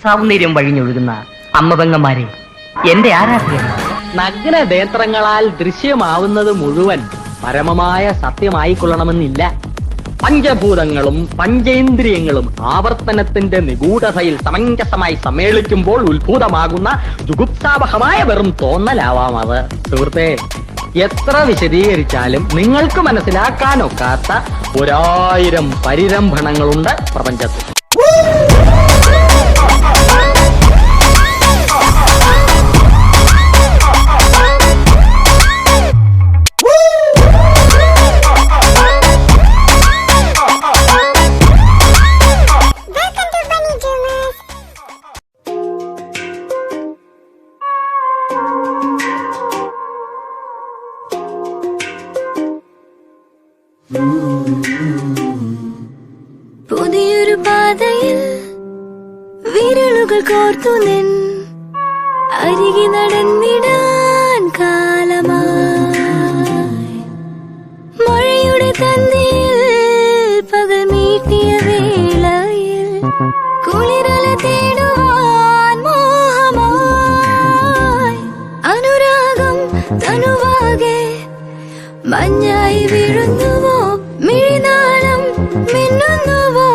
സൗന്ദര്യം വഴിഞ്ഞൊഴുകുന്ന അമ്മപെങ്ങന്മാരെ, എന്റെ ആരാധ്യൻ. നഗ്ന നേത്രങ്ങളാൽ ദൃശ്യമാവുന്നത് മുഴുവൻ പരമമായ സത്യമായിക്കൊള്ളണമെന്നില്ല. പഞ്ചഭൂതങ്ങളും പഞ്ചേന്ദ്രിയങ്ങളും ആവർത്തനത്തിന്റെ നിഗൂഢതയിൽ സമഞ്ജസമായി സമ്മേളിക്കുമ്പോൾ ഉത്ഭൂതമാകുന്ന ജുഗുപ്സാവഹമായ വെറും തോന്നലാവാം അത്. സുഹൃത്തെ, എത്ര വിശദീകരിച്ചാലും നിങ്ങൾക്ക് മനസ്സിലാക്കാനൊക്കാത്ത 1000 പരിരംഭണങ്ങളുണ്ട് പ്രപഞ്ചത്തിൽ. പുതിയൊരു പാതയിൽ വിരലുകൾ കോർത്തു നിൻ അരികെ നടന്നിടാൻ കാലമായി. മഴയുടെ തന്നിൽ പകൽ മീട്ടിയ വേളയിൽ കുളിരല തേടുവാൻ മോഹമായി. അനുരാഗം തനുവാകെ മഞ്ഞായി വീഴുന്നുവോ, മിഴിനാളം മിന്നുന്നുവോ?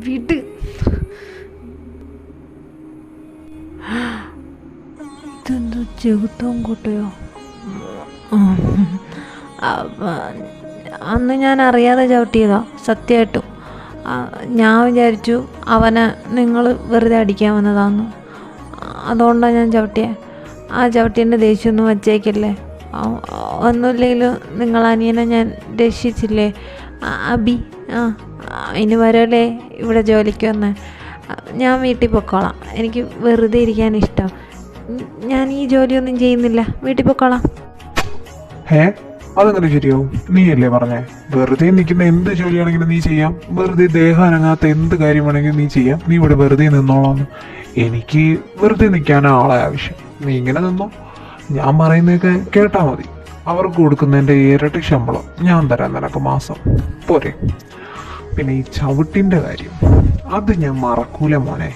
വിട്. ഇതെന്തോ ചെകുത്തവും കൂട്ടയോ? അന്ന് ഞാൻ അറിയാതെ ചവിട്ടിയതാ, സത്യമായിട്ടും. ഞാൻ വിചാരിച്ചു അവനെ നിങ്ങൾ വെറുതെ അടിക്കാൻ വന്നതാന്ന്. അതുകൊണ്ടാണ് ഞാൻ ചവിട്ടിയത്. ആ ചവിട്ടിൻ്റെ ദേഷ്യമൊന്നും വച്ചേക്കല്ലേ. ഒന്നുമില്ലെങ്കിലും നിങ്ങൾ അനിയനെ ഞാൻ രക്ഷിച്ചില്ലേ അബി? ഇനി വരല്ലേ ഇവിടെ ജോലിക്ക് വന്ന്. ഞാൻ വീട്ടിൽ പൊക്കോളാം. എനിക്ക് വെറുതെ ഇരിക്കാൻ ഇഷ്ടം. ഞാൻ ഈ ജോലിയൊന്നും ചെയ്യുന്നില്ല, വീട്ടിൽ പൊക്കോളാം. അതങ്ങനെ ശരിയാവും? നീയല്ലേ പറഞ്ഞേ വെറുതെ നിൽക്കുന്ന എന്ത് ജോലിയാണെങ്കിലും നീ ചെയ്യാം, വെറുതെ ദേഹം അനങ്ങാത്ത എന്ത് കാര്യം വേണമെങ്കിലും നീ ചെയ്യാം, നീ ഇവിടെ വെറുതെ നിന്നോളാന്ന്. എനിക്ക് വെറുതെ നിൽക്കാനാ ആളെ ആവശ്യം. നീ ഇങ്ങനെ നിന്നോ, ഞാൻ പറയുന്നതൊക്കെ കേട്ടാ മതി. അവർക്ക് കൊടുക്കുന്നതിൻ്റെ ഇരട്ടി ശമ്പളം ഞാൻ തരാം നിനക്ക് മാസം, പോരെ? പിന്നെ ഈ ചവിട്ടിൻ്റെ കാര്യം, അത് ഞാൻ മറക്കൂല മോനെ.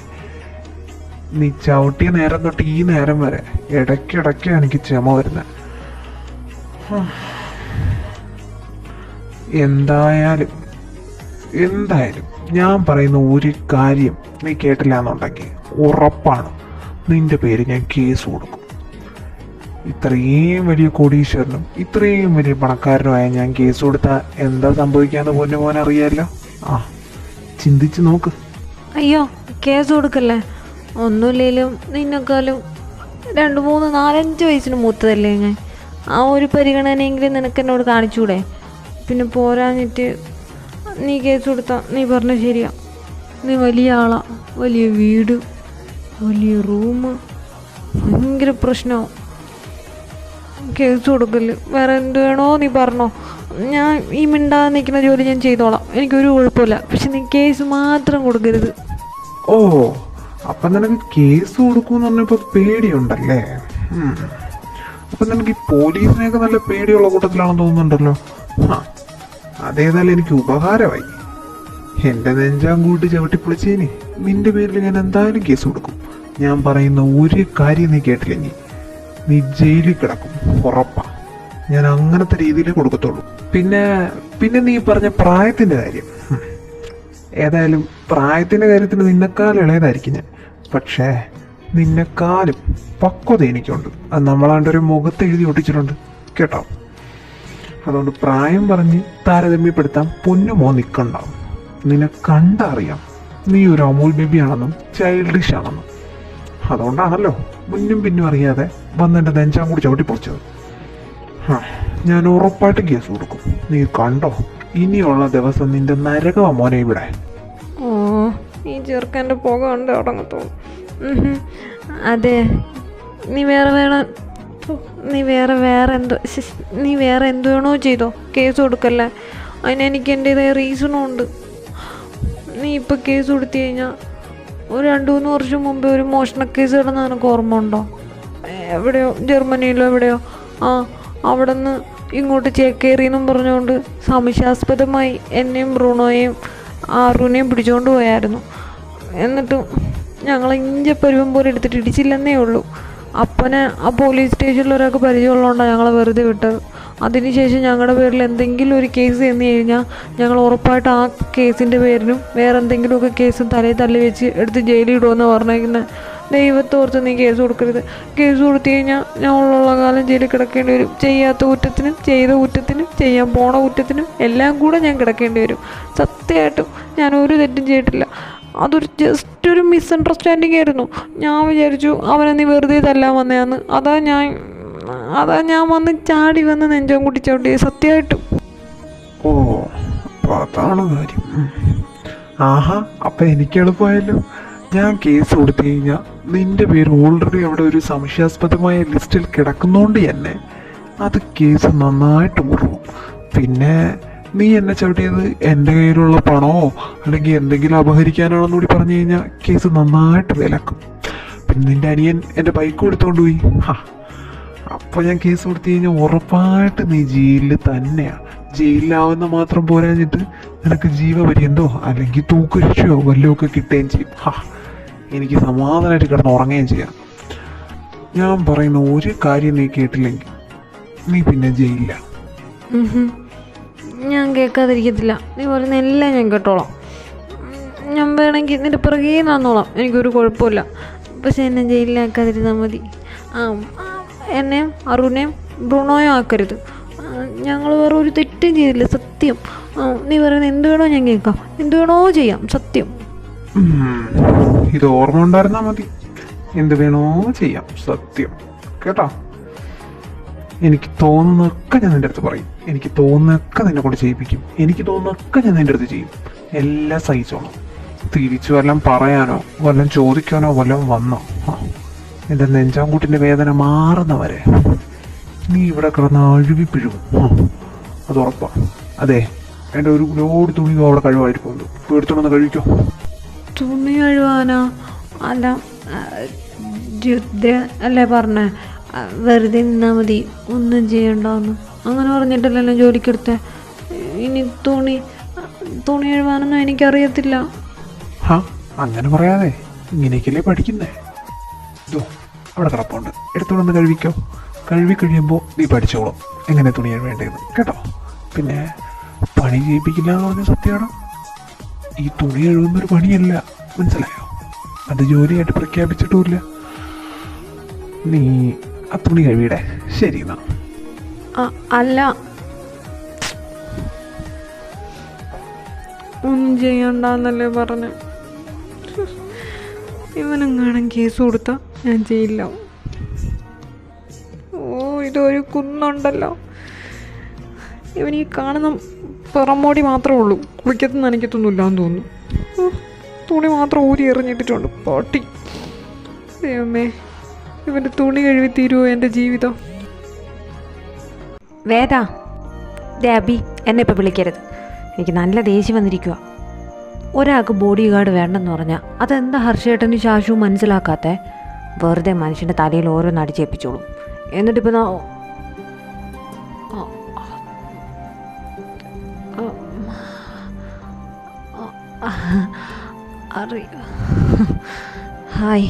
നീ ചവിട്ടിയ നേരം തൊട്ട് ഈ നേരം വരെ ഇടയ്ക്കിടയ്ക്ക് എനിക്ക് ക്ഷമ വരുന്നത്. എന്തായാലും ഞാൻ പറയുന്ന ഒരു കാര്യം നീ കേട്ടില്ല എന്നുണ്ടെങ്കിൽ ഉറപ്പാണ് നിന്റെ പേര് ഞാൻ കേസ് കൊടുക്കും. ഇത്രയും വലിയ കോടീശ്വരനും ഇത്രയും വലിയ പണക്കാരനുമായ ഞാൻ കേസ് കൊടുത്താൽ എന്താ സംഭവിക്കാന്ന് പൊന്നു മോൻ അറിയാലോ. ചിന്തിച്ച് നോക്ക്. അയ്യോ, കേസ് കൊടുക്കല്ലേ. ഒന്നുമില്ലെങ്കിലും നിന്നെക്കാളും 2, 3, 4, 5 വയസ്സിന് മൂത്തതല്ലേ ഞാൻ. ആ ഒരു പരിഗണനയെങ്കിലും നിനക്ക് എന്നോട് കാണിച്ചൂടെ? പിന്നെ പോരാഞ്ഞിട്ട് നീ കേസ് കൊടുത്താൽ നീ പറഞ്ഞ ശരിയാ. നീ വലിയ ആളാ, വലിയ വീട്, വലിയ റൂം, ഭയങ്കര പ്രശ്നമാവും. കേസ് കൊടുക്കല്. വേറെ എന്ത് വേണോ നീ പറഞ്ഞോ, ഞാൻ ഈ മിണ്ടാതെ നിൽക്കുന്ന ജോലി ഞാൻ ചെയ്തോളാം, എനിക്കൊരു കുഴപ്പമില്ല. പക്ഷെ നീ കേസ് മാത്രം കൊടുക്കരുത്. ഓ, അപ്പം നിനക്ക് കേസ് കൊടുക്കുമെന്ന് പറഞ്ഞപ്പോൾ പേടിയുണ്ടല്ലേ? അപ്പം നിനക്ക് ഈ പോലീസിനെയൊക്കെ നല്ല പേടിയുള്ള കൂട്ടത്തിലാണെന്ന് തോന്നുന്നുണ്ടല്ലോ. അതേതായാലും എനിക്ക് ഉപകാരമായി. എൻ്റെ നെഞ്ചാൻ കൂട്ടി ചവിട്ടിപ്പൊളിച്ചേന് നിന്റെ പേരിൽ ഞാൻ എന്തായാലും കേസ് കൊടുക്കും. ഞാൻ പറയുന്ന ഒരു കാര്യം നീ കേട്ടില്ലെങ്കിൽ നീ ജയിലിൽ കിടക്കും, ഉറപ്പാ. ഞാൻ അങ്ങനത്തെ രീതിയിൽ കൊടുക്കത്തുള്ളൂ. പിന്നെ നീ പറഞ്ഞ പ്രായത്തിൻ്റെ കാര്യം, ഏതായാലും പ്രായത്തിൻ്റെ കാര്യത്തിന് നിന്നെക്കാളും ഇളയതായിരിക്കും ഞാൻ. പക്ഷേ നിന്നെക്കാളും പക്വത എനിക്കുണ്ട്. അത് നമ്മളാണ്ട് ഒരു മുഖത്ത് എഴുതി ഒട്ടിച്ചിട്ടുണ്ട് കേട്ടോ. അതുകൊണ്ട് പ്രായം പറഞ്ഞ് താരതമ്യപ്പെടുത്താൻ പൊന്നുമോ നിൽക്കണ്ടാവും. നിന്നെ കണ്ടറിയാം നീ ഒരു അമൂൽ ബേബിയാണെന്നും ചൈൽഡിഷ് ആണെന്നും. അതുകൊണ്ടാണല്ലോ മുന്നും പിന്നും അറിയാതെ വന്നെൻ്റെ നെഞ്ചാൻ കൂടി ചവിട്ടി പൊളിച്ചത്. ഞാൻ ഉറപ്പായിട്ട് കേസ് കൊടുക്കും. നീ കണ്ടോ, ഇനിയുള്ള ദിവസം നിന്റെ നരകമാ മോനെ ഇവിടെ. ഓ, ഈ ചെറുക്കൻ്റെ പുക കണ്ട് തുടങ്ങത്തോളൂ. അതെ, നീ വേറെ എന്ത് വേണോ ചെയ്തോ, കേസ് കൊടുക്കല്ലേ. അതിനെനിക്ക് എൻ്റേതായ റീസണും ഉണ്ട്. നീ ഇപ്പം കേസ് കൊടുത്തു കഴിഞ്ഞാൽ ഒരു 2-3 വർഷം മുമ്പേ ഒരു മോഷണ കേസ് കിടന്ന് നിനക്ക് ഓർമ്മ ഉണ്ടോ? എവിടെയോ ജർമ്മനിയിലോ എവിടെയോ അവിടെ നിന്ന് ഇങ്ങോട്ട് ചേക്കേറിയെന്നും പറഞ്ഞുകൊണ്ട് സംശയാസ്പദമായി എന്നെയും ബ്രൂണോയെയും ആറൂനെയും പിടിച്ചുകൊണ്ട് പോയായിരുന്നു. എന്നിട്ടും ഞങ്ങൾ പരുവം പോലെ എടുത്തിട്ട് ഇടിച്ചില്ലെന്നേ ഉള്ളൂ. അപ്പനെ ആ പോലീസ് സ്റ്റേഷനിൽ ഒരാൾക്ക് പരിചയമുള്ളതുകൊണ്ടാണ് ഞങ്ങളെ വെറുതെ വിട്ടത്. അതിനുശേഷം ഞങ്ങളുടെ പേരിൽ എന്തെങ്കിലും ഒരു കേസ് ചെന്ന് കഴിഞ്ഞാൽ ഞങ്ങൾ ഉറപ്പായിട്ട് ആ കേസിൻ്റെ പേരിലും വേറെ എന്തെങ്കിലുമൊക്കെ കേസും തലയിൽ തള്ളി വെച്ച് എടുത്ത് ജയിലിടുമെന്ന് പറഞ്ഞേക്കുന്നത്. ദൈവത്തോർത്ത് നീ കേസ് കൊടുക്കരുത്. കേസ് കൊടുത്തു കഴിഞ്ഞാൽ ഞങ്ങളുള്ള കാലം ജയിലിൽ കിടക്കേണ്ടി വരും. ചെയ്യാത്ത കുറ്റത്തിനും ചെയ്ത കുറ്റത്തിനും ചെയ്യാൻ പോണ കുറ്റത്തിനും എല്ലാം കൂടെ ഞാൻ കിടക്കേണ്ടി വരും. സത്യമായിട്ടും ഞാൻ ഒരു തെറ്റും ചെയ്തിട്ടില്ല. അതൊരു ജസ്റ്റ് ഒരു മിസ്അണ്ടർസ്റ്റാൻഡിങ് ആയിരുന്നു. ഞാൻ വിചാരിച്ചു അവനെ നീ വെറുതെ തല്ലാൻ വന്നതാന്ന്. അതാ ഞാൻ വന്ന് ചാടി വന്ന് നെഞ്ചം കൂട്ടി ചവിട്ടിയത്. സത്യമായിട്ടും. ഓ, അപ്പൊ അതാണ് കാര്യം. ആഹാ, അപ്പൊ എനിക്ക് എളുപ്പമായല്ലോ. ഞാൻ കേസ് കൊടുത്തു കഴിഞ്ഞാൽ നിന്റെ പേര് ഓൾറെഡി അവിടെ ഒരു സംശയാസ്പദമായ ലിസ്റ്റിൽ കിടക്കുന്നോണ്ട് തന്നെ അത് കേസ് നന്നായിട്ട് മുറുകും. പിന്നെ നീ എന്നെ ചവിട്ടിയത് എൻ്റെ കയ്യിലുള്ള പണമോ അല്ലെങ്കിൽ എന്തെങ്കിലും അപഹരിക്കാനാണെന്ന് കൂടി പറഞ്ഞു കഴിഞ്ഞാൽ കേസ് നന്നായിട്ട് വിലക്കും. പിന്നെ നിന്റെ അനിയൻ എൻ്റെ ബൈക്ക് എടുത്തോണ്ട് പോയി. അപ്പോൾ ഞാൻ കേസ് കൊടുത്തു കഴിഞ്ഞാൽ ഉറപ്പായിട്ട് നീ ജയിലിൽ തന്നെയാണ്. ജയിലിലാവുന്ന മാത്രം പോരാഞ്ഞിട്ട് നിനക്ക് ജീവപര്യന്തോ അല്ലെങ്കിൽ തൂക്കുരക്ഷയോ വല്ലതുമൊക്കെ കിട്ടുകയും ചെയ്യും. എനിക്ക് സമാധാനമായിട്ട് കിടന്ന് ഉറങ്ങുകയും ചെയ്യാം. ഞാൻ പറയുന്ന ഒരു കാര്യം നീ കേട്ടില്ലെങ്കിൽ നീ പിന്നെ ജയിലില്ല. ഞാൻ കേൾക്കാതിരിക്കത്തില്ല. നീ പറയുന്ന എല്ലാം ഞാൻ കേട്ടോളാം. ഞാൻ വേണമെങ്കിൽ നിന്റെ പിറകെ നടന്നോളാം. എനിക്കൊരു കുഴപ്പമില്ല. പക്ഷെ എന്നെ ജയിലിലാക്കാതിരുന്നാൽ മതി. എന്നെയും അരുണെയും ബ്രൂണോയും ആക്കരുത്. ഞങ്ങൾ വേറെ ഒരു തെറ്റും ചെയ്തില്ല. സത്യം. നീ പറയുന്നത് എന്ത് വേണോ ഞാൻ കേൾക്കാം. എന്ത് വേണോ ചെയ്യാം. സത്യം. ഇത് ഓർമ്മ ഉണ്ടായിരുന്നാ മതി. എന്ത് വേണോ ചെയ്യാം. സത്യം. കേട്ടോ? എനിക്ക് തോന്നുന്നൊക്കെ ഞാൻ നിൻ്റെ അടുത്ത് പറയും. എനിക്ക് തോന്നുന്നൊക്കെ നിന്നെ കൊണ്ട് ചെയ്യിപ്പിക്കും. എനിക്ക് തോന്നുന്നൊക്കെ ഞാൻ നിൻ്റെ അടുത്ത് ചെയ്യും. എല്ലാം സഹിച്ചോണം. തിരിച്ചു വല്ലതും പറയാനോ വല്ലതും ചോദിക്കാനോ വല്ലതും വന്നോ എൻ്റെ നെഞ്ചാങ്കൂട്ടിൻ്റെ വേദന മാറുന്നവരെ നീ ഇവിടെ കിടന്ന് അഴുകിപ്പിഴുകും. അത് ഉറപ്പാണ്. അതെ, എൻ്റെ ഒരു ലോഡ് തുണി അവിടെ കഴിവായിരിക്കുമല്ലോ. എടുത്തോണ്ടൊന്ന് കഴിക്കോ. തുണി കഴുവാനോ? അല്ല, അല്ലേ പറഞ്ഞേ വെറുതെ നിന്നാൽ മതി, ഒന്നും ചെയ്യണ്ടെന്ന്. അങ്ങനെ പറഞ്ഞിട്ടല്ലല്ലോ ജോലിക്കെടുത്തേ. ഇനി തുണി കഴുവാനൊന്നും എനിക്കറിയത്തില്ല. അങ്ങനെ പറയാതെ, ഇങ്ങനെയൊക്കെയല്ലേ പഠിക്കുന്നേ. ഇതോ അവിടെ കിടപ്പുണ്ട്, എടുത്തോളൊന്ന് കഴിവിക്കോ. കഴുകി കഴിയുമ്പോൾ നീ പഠിച്ചോളും എങ്ങനെ തുണി കഴുവേണ്ടതെന്ന്. കേട്ടോ? പിന്നെ പണി ചെയ്യിപ്പിക്കില്ല എന്ന് പറഞ്ഞ സത്യമാണ്. ഈ തുണി കഴുകുന്നൊരു പണിയല്ല, മനസ്സിലായോ? അത് ജോലിയായിട്ട് പ്രഖ്യാപിച്ചിട്ടുമില്ല. നീ ആ തുണി കഴുകിയുടെ. ശരി എന്നാ. അല്ല, ഒന്നും ചെയ്യണ്ടെന്നല്ലേ പറഞ്ഞ്. ഇവനെങ്ങാനും കേസ് കൊടുത്താൽ ഞാൻ ചെയ്യില്ലാവും. ഇതൊരു കുന്നുണ്ടല്ലോ. ഇവനീ കാണുന്ന പുറമോടി മാത്രമേ ഉള്ളൂ. കുളിക്കത്ത് നനയ്ക്കത്തൊന്നുമില്ലാന്ന് തോന്നുന്നു. തുണി മാത്രം ഊരി എറിഞ്ഞിട്ടിട്ടുണ്ട്. പാട്ടി ദൈവമേ, ഇവൻ്റെ തുണി കഴുകി തീരുമോ എൻ്റെ ജീവിതം? വേദ, അബി, എന്നെ ഇപ്പം വിളിക്കരുത്. എനിക്ക് നല്ല ദേഷ്യം വന്നിരിക്കുക. ഒരാൾക്ക് ബോഡി ഗാർഡ് വേണ്ടെന്ന് പറഞ്ഞാൽ അതെന്താ ഹർഷേട്ടനും ശാശുവും മനസ്സിലാക്കാത്ത? വെറുതെ മനുഷ്യൻ്റെ തലയിൽ ഓരോന്ന് അടിച്ചേൽപ്പിച്ചോളും. എന്നിട്ടിപ്പോൾ ഹായ്.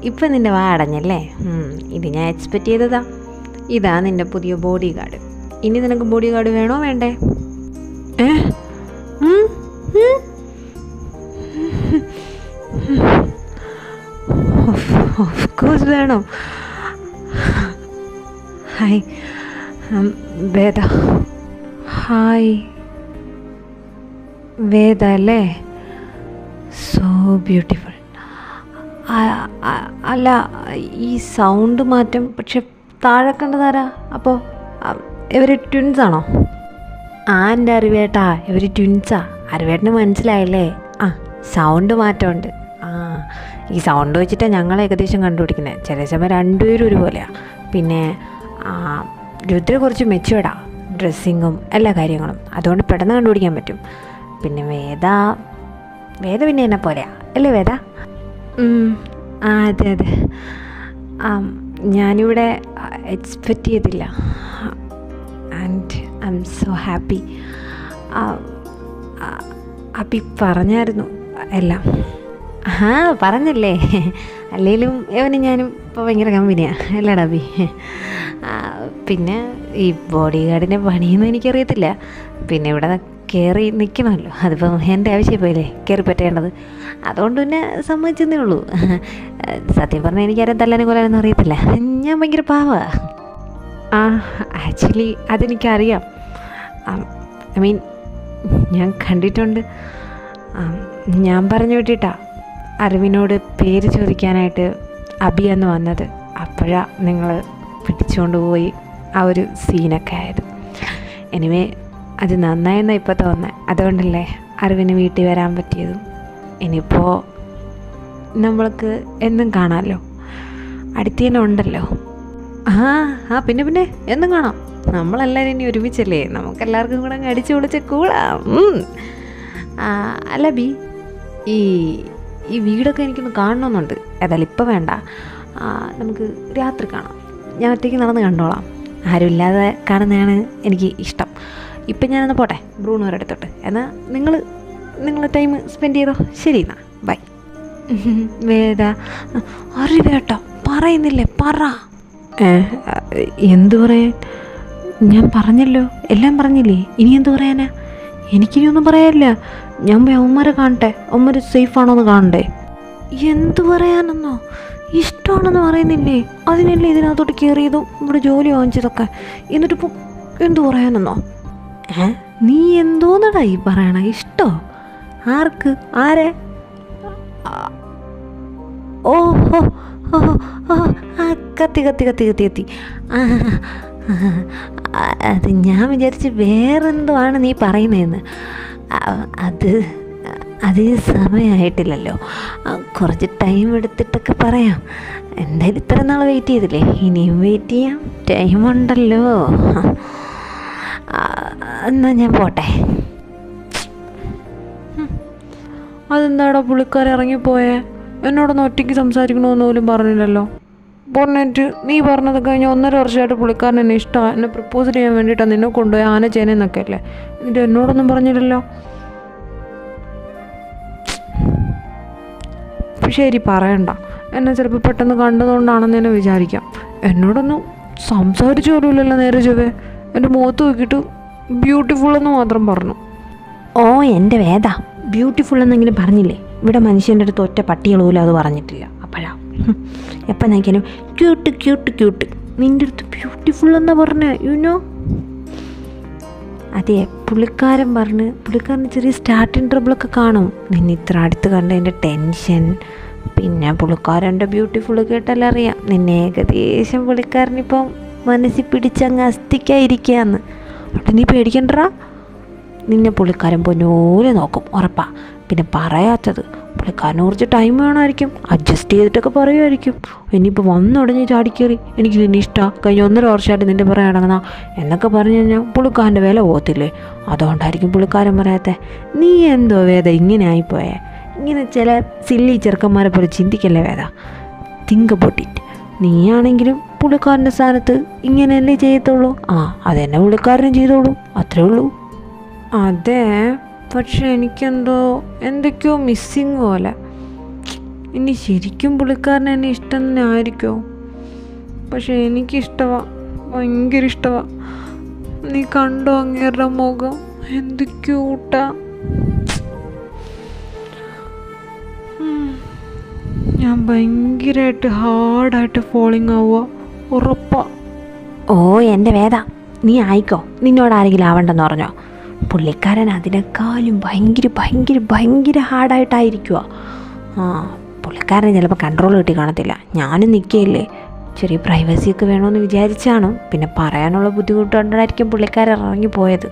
ഇപ്പം നിൻ്റെ വാ അടഞ്ഞല്ലേ? ഇത് ഞാൻ എക്സ്പെക്റ്റ് ചെയ്തതാ. ഇതാ നിൻ്റെ പുതിയ ബോഡി ഗാർഡ്. ഇനി നിനക്ക് ബോഡി ഗാർഡ് വേണോ വേണ്ടേ? ഓഫ് കോഴ്സ് വേണം. ഹായ് വേദ. ഹായ് വേദ അല്ലേ? So beautiful. അല്ല, ഈ സൗണ്ട് മാറ്റം പക്ഷെ താഴെ കണ്ടതാരാ? അപ്പോൾ ഇവർ ട്വിൻസ് ആണോ? എൻ്റെ അറിവേട്ടാ ഇവർ ട്വിൻസാ. അറിവേട്ടന് മനസ്സിലായില്ലേ? ആ, സൗണ്ട് മാറ്റമുണ്ട്. ആ, ഈ സൗണ്ട് വെച്ചിട്ടാണ് ഞങ്ങൾ ഏകദേശം കണ്ടുപിടിക്കുന്നത്. ചില സമയം രണ്ടുപേരും ഒരുപോലെയാണ്. പിന്നെ രുദ്ര കുറച്ച് മെച്ചുവേർഡാ, ഡ്രസ്സിങ്ങും എല്ലാ കാര്യങ്ങളും. അതുകൊണ്ട് പെട്ടെന്ന് കണ്ടുപിടിക്കാൻ പറ്റും. പിന്നെ വേദ പിന്നെ എന്നെ പോലെയാ അല്ലേ വേദ? ആ അതെ അതെ. ഞാനിവിടെ എക്സ്പെക്റ്റ് ചെയ്തില്ല. And I M so happy. അപ്പി പറഞ്ഞായിരുന്നു എല്ലാം. ആ പറഞ്ഞല്ലേ? അല്ലെങ്കിലും ഇവന് ഞാനും ഇപ്പോൾ ഭയങ്കര കമ്പനിയാണ് അല്ലേടാ അബി? പിന്നെ ഈ ബോഡി ഗാർഡിൻ്റെ പണിയൊന്നും എനിക്കറിയത്തില്ല. പിന്നെ ഇവിടെ കയറി നിൽക്കണമല്ലോ, അതിപ്പം എൻ്റെ ആവശ്യമായിപ്പോയില്ലേ കയറി പറ്റേണ്ടത്. അതുകൊണ്ട് പിന്നെ സമ്മതിച്ചെന്നേ ഉള്ളൂ. സത്യം പറഞ്ഞാൽ എനിക്കാരും തല്ലാനും കൊല്ലാനൊന്നും അറിയത്തില്ല. ഞാൻ ഭയങ്കര പാവമാണ്. ആ ആക്ച്വലി അതെനിക്കറിയാം. ഐ മീൻ ഞാൻ കണ്ടിട്ടുണ്ട്. ഞാൻ പറഞ്ഞു വിട്ടിട്ടാ അറിവിനോട് പേര് ചോദിക്കാനായിട്ട് അബിയെന്ന് വന്നത്. അപ്പോഴാണ് നിങ്ങൾ പിടിച്ചുകൊണ്ട് പോയി ആ ഒരു സീനൊക്കെ ആയത്. എനിവേ അത് നന്നായെന്നാണ് ഇപ്പോൾ തോന്നുന്നത്. അതുകൊണ്ടല്ലേ അറിവിന് വീട്ടിൽ വരാൻ പറ്റിയതും. ഇനിയിപ്പോൾ നമ്മൾക്ക് എന്നും കാണാമല്ലോ, അടുത്തേനെ ഉണ്ടല്ലോ. ആ പിന്നെ എന്നും കാണാം. നമ്മളെല്ലാവരും ഇനി ഒരുമിച്ചല്ലേ, നമുക്കെല്ലാവർക്കും കൂടെ അങ്ങ് അടിച്ചു പൊളിച്ച് കൂടാം. അല്ല ബി, ഈ വീടൊക്കെ എനിക്കൊന്ന് കാണണമെന്നുണ്ട്. ഏതായാലും ഇപ്പം വേണ്ട, നമുക്ക് രാത്രി കാണാം. ഞാൻ ഒറ്റയ്ക്ക് നടന്ന് കണ്ടോളാം. ആരുമില്ലാതെ കാണുന്നതാണ് എനിക്ക് ഇഷ്ടം. ഇപ്പം ഞാനൊന്ന് പോട്ടെ ബ്രൂണോരെ അടുത്തോട്ട്. എന്നാൽ നിങ്ങൾ ടൈം സ്പെൻഡ് ചെയ്തോ. ശരി എന്നാ ബൈ. വേദ അറിവേട്ടോ പറയുന്നില്ലേ? പറ. എന്തു പറയാൻ? ഞാൻ പറഞ്ഞല്ലോ, എല്ലാം പറഞ്ഞില്ലേ. ഇനി എന്തു പറയാനാ? എനിക്കിനിയൊന്നും പറയാനില്ല. ഞാൻ പോയി അവന്മാരെ കാണട്ടെ. അവന്മാർ സേഫാണോ എന്ന് കാണണ്ടേ? എന്തു പറയാനെന്നോ? ഇഷ്ടമാണെന്ന് പറയുന്നില്ലേ? അതിനല്ലേ ഇതിനകത്തോട്ട് കയറിയതും ഇവിടെ ജോലി വാങ്ങിച്ചതൊക്കെ. എന്നിട്ടിപ്പോൾ എന്തു പറയാനെന്നോ? നീ എന്തോന്നടാ ഈ പറയണ? ഇഷ്ടോ? ആർക്ക്? ആരെ? ഓഹോ കത്തി. അത് ഞാൻ വിചാരിച്ച് വേറെന്തോ ആണ് നീ പറയുന്നതെന്ന്. അത് സമയമായിട്ടില്ലല്ലോ, കുറച്ച് ടൈം എടുത്തിട്ടൊക്കെ പറയാം. എന്തായാലും ഇത്ര നാൾ വെയിറ്റ് ചെയ്തില്ലേ, ഇനിയും വെയിറ്റ് ചെയ്യാം. ടൈമുണ്ടല്ലോ. എന്നാൽ ഞാൻ പോട്ടെ. അതെന്താടാ പുള്ളിക്കാരൻ ഇറങ്ങിപ്പോയേ? എന്നോടൊന്ന് ഒറ്റയ്ക്ക് സംസാരിക്കണമെന്ന് പോലും പറഞ്ഞില്ലല്ലോ. പറഞ്ഞിട്ട് നീ പറഞ്ഞത് കഴിഞ്ഞ് 1.5 വർഷമായിട്ട് പുള്ളിക്കാരൻ എന്നെ ഇഷ്ടമാണ്, എന്നെ പ്രപ്പോസ് ചെയ്യാൻ വേണ്ടിയിട്ടാണ് നിന്നെ കൊണ്ടുപോയി ആന ചേനെന്നൊക്കെ അല്ലേ. എന്നിട്ട് എന്നോടൊന്നും പറഞ്ഞില്ലല്ലോ. ശരി പറയണ്ട, എന്നെ ചിലപ്പോൾ പെട്ടെന്ന് കണ്ടതുകൊണ്ടാണെന്ന് തന്നെ വിചാരിക്കാം. എന്നോടൊന്നും സംസാരിച്ചു പോലുമില്ലല്ലോ നേരെ ചൊവ്വേ. എൻ്റെ മുഖത്ത് നോക്കിയിട്ട് ബ്യൂട്ടിഫുൾ എന്ന് മാത്രം പറഞ്ഞു. ഓ എൻ്റെ വേദ, ബ്യൂട്ടിഫുൾ എന്നെങ്കിലും പറഞ്ഞില്ലേ? ഇവിടെ മനുഷ്യൻ്റെ അടുത്ത് ഒറ്റ പട്ടികൾ പോലും അത് പറഞ്ഞിട്ടില്ല. അപ്പോഴാ എപ്പം നോക്കിയാലും ക്യൂട്ട്. നിൻ്റെ അടുത്ത് ബ്യൂട്ടിഫുൾ എന്നാ പറഞ്ഞേ, യുനോ. അതെ, പുള്ളിക്കാരന് ചെറിയ സ്റ്റാർട്ടിങ് ട്രബിളൊക്കെ കാണും. നിന്നെ ഇത്ര അടുത്ത് കണ്ടതിൻ്റെ ടെൻഷൻ. പിന്നെ പുള്ളിക്കാരൻ്റെ ബ്യൂട്ടിഫുൾ കേട്ടാലും അറിയാം നിന്നെ ഏകദേശം പുള്ളിക്കാരനിപ്പം മനസ്സിൽ പിടിച്ചങ്ങ് അസ്ഥിക്കായിരിക്കുകയെന്ന്. അവിടെ നീ പേടിക്കണ്ടടാ, നിന്നെ പുള്ളിക്കാരൻ പൊന്നോലെ നോക്കും, ഉറപ്പാ. പിന്നെ പറയാത്തത്, പുള്ളിക്കാരന് കുറച്ച് ടൈം വേണമായിരിക്കും, അഡ്ജസ്റ്റ് ചെയ്തിട്ടൊക്കെ പറയുമായിരിക്കും. ഇനിയിപ്പോൾ വന്നുടഞ്ഞ് ചാടിക്കേറി എനിക്ക് നിന്നെ ഇഷ്ടമാണ്, കഴിഞ്ഞ 1.5 വർഷമായിട്ട് നിൻ്റെ പറയാൻ അടങ്ങുന്ന എന്നൊക്കെ പറഞ്ഞു കഴിഞ്ഞാൽ പുള്ളിക്കാരൻ്റെ വില പോകത്തില്ലേ? അതുകൊണ്ടായിരിക്കും പുള്ളിക്കാരൻ പറയാത്തത്. നീ എന്തോ വേദ ഇങ്ങനെ ആയിപ്പോയേ? ഇങ്ങനെ ചില സില്ലി ചെറുക്കന്മാരെ പോലെ ചിന്തിക്കല്ലേ വേദ. Think about it. നീയാണെങ്കിലും പുള്ളിക്കാരൻ്റെ സ്ഥാനത്ത് ഇങ്ങനെയല്ലേ ചെയ്യത്തുള്ളൂ. അതെന്നെ പുള്ളിക്കാരനും ചെയ്തോളൂ, അത്രേ ഉള്ളൂ. അതെ, പക്ഷെ എന്തൊക്കെയോ മിസ്സിങ് പോലെ. ഇനി ശരിക്കും പുള്ളിക്കാരൻ എന്നെ ഇഷ്ടം തന്നെ ആയിരിക്കുമോ? പക്ഷെ എനിക്കിഷ്ടമാണ്, ഭയങ്കര ഇഷ്ടമാണ്. നീ കണ്ടോ അങ്ങേരുടെ മുഖം? എന്ത് ക്യൂട്ടാ. ഞാൻ ഭയങ്കരമായിട്ട് ഹാർഡായിട്ട് ഫോളിങ് ആവുക ഉറപ്പാ. ഓ എൻ്റെ വേദ, നീ ആയിക്കോ. നിന്നോട് ആരെങ്കിലും ആവണ്ടെന്ന് പറഞ്ഞോ? പുള്ളിക്കാരൻ അതിനേക്കാളും ഭയങ്കര ഹാർഡായിട്ടായിരിക്കുക. പുള്ളിക്കാരന് ചിലപ്പോൾ കൺട്രോൾ കിട്ടി കാണത്തില്ല. ഞാനും നിൽക്കുകയില്ലേ, ചെറിയ പ്രൈവസിയൊക്കെ വേണമെന്ന് വിചാരിച്ചാണോ, പിന്നെ പറയാനുള്ള ബുദ്ധിമുട്ടുകൊണ്ടായിരിക്കും പുള്ളിക്കാരൻ ഇറങ്ങിപ്പോയത്.